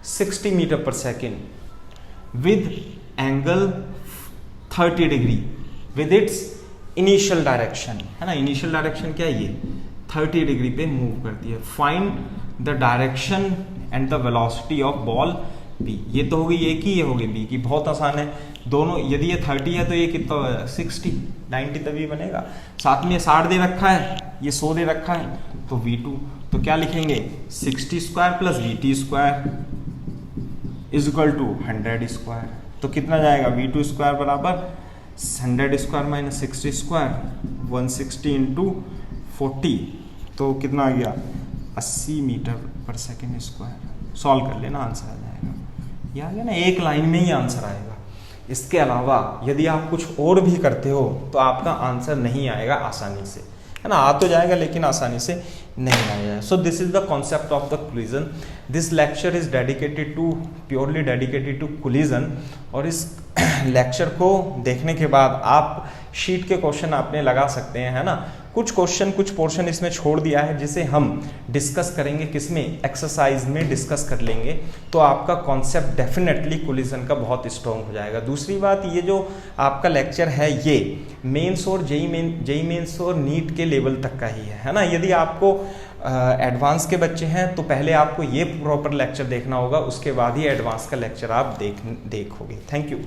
60 metre per second with angle 30 degree with its initial direction, है ना, initial direction क्या है, ये 30 degree पे move करती है। Find the direction and the velocity of ball B. ये तो होगी ए की, ये होगी बी की, बहुत आसान है दोनों। यदि ये 30 है तो ये कितना 60, 90 तभी बनेगा। साथ में 60 दे रखा है, ये 100 दे रखा है, तो v2 तो क्या लिखेंगे 60 square plus vt square is equal to 100 square. तो कितना जाएगा v2 स्क्वायर बराबर 100 स्क्वायर माइनस 60 स्क्वायर, 160 इंटू 40, तो कितना आ गया 80 metre per second square. Solve कर लेना, आंसर आ जाएगा। ये आ गया ना, एक लाइन में ही आंसर आएगा। इसके अलावा यदि आप कुछ और भी करते हो तो आपका आंसर नहीं आएगा आसानी से, है ना, आ तो जाएगा लेकिन आसानी से नहीं आएगा। So this is the concept of the collision. This lecture is dedicated to, purely dedicated to collision. और इस लेक्चर को देखने के बाद आप शीट के क्वेश्चन आपने लगा सकते हैं, है ना। कुछ क्वेश्चन, कुछ पोर्शन इसमें छोड़ दिया है जिसे हम डिस्कस करेंगे, किसमें, एक्सरसाइज में डिस्कस कर लेंगे, तो आपका कॉन्सेप्ट डेफिनेटली कोलिजन का बहुत स्ट्रॉन्ग हो जाएगा। दूसरी बात, ये जो आपका लेक्चर है ये मेंस और जेई मेंस और नीट के लेवल तक का ही है ना। यदि आपको एडवांस के बच्चे हैं तो पहले आपको ये प्रॉपर लेक्चर देखना होगा, उसके बाद ही एडवांस का लेक्चर आप देखोगे। Thank you.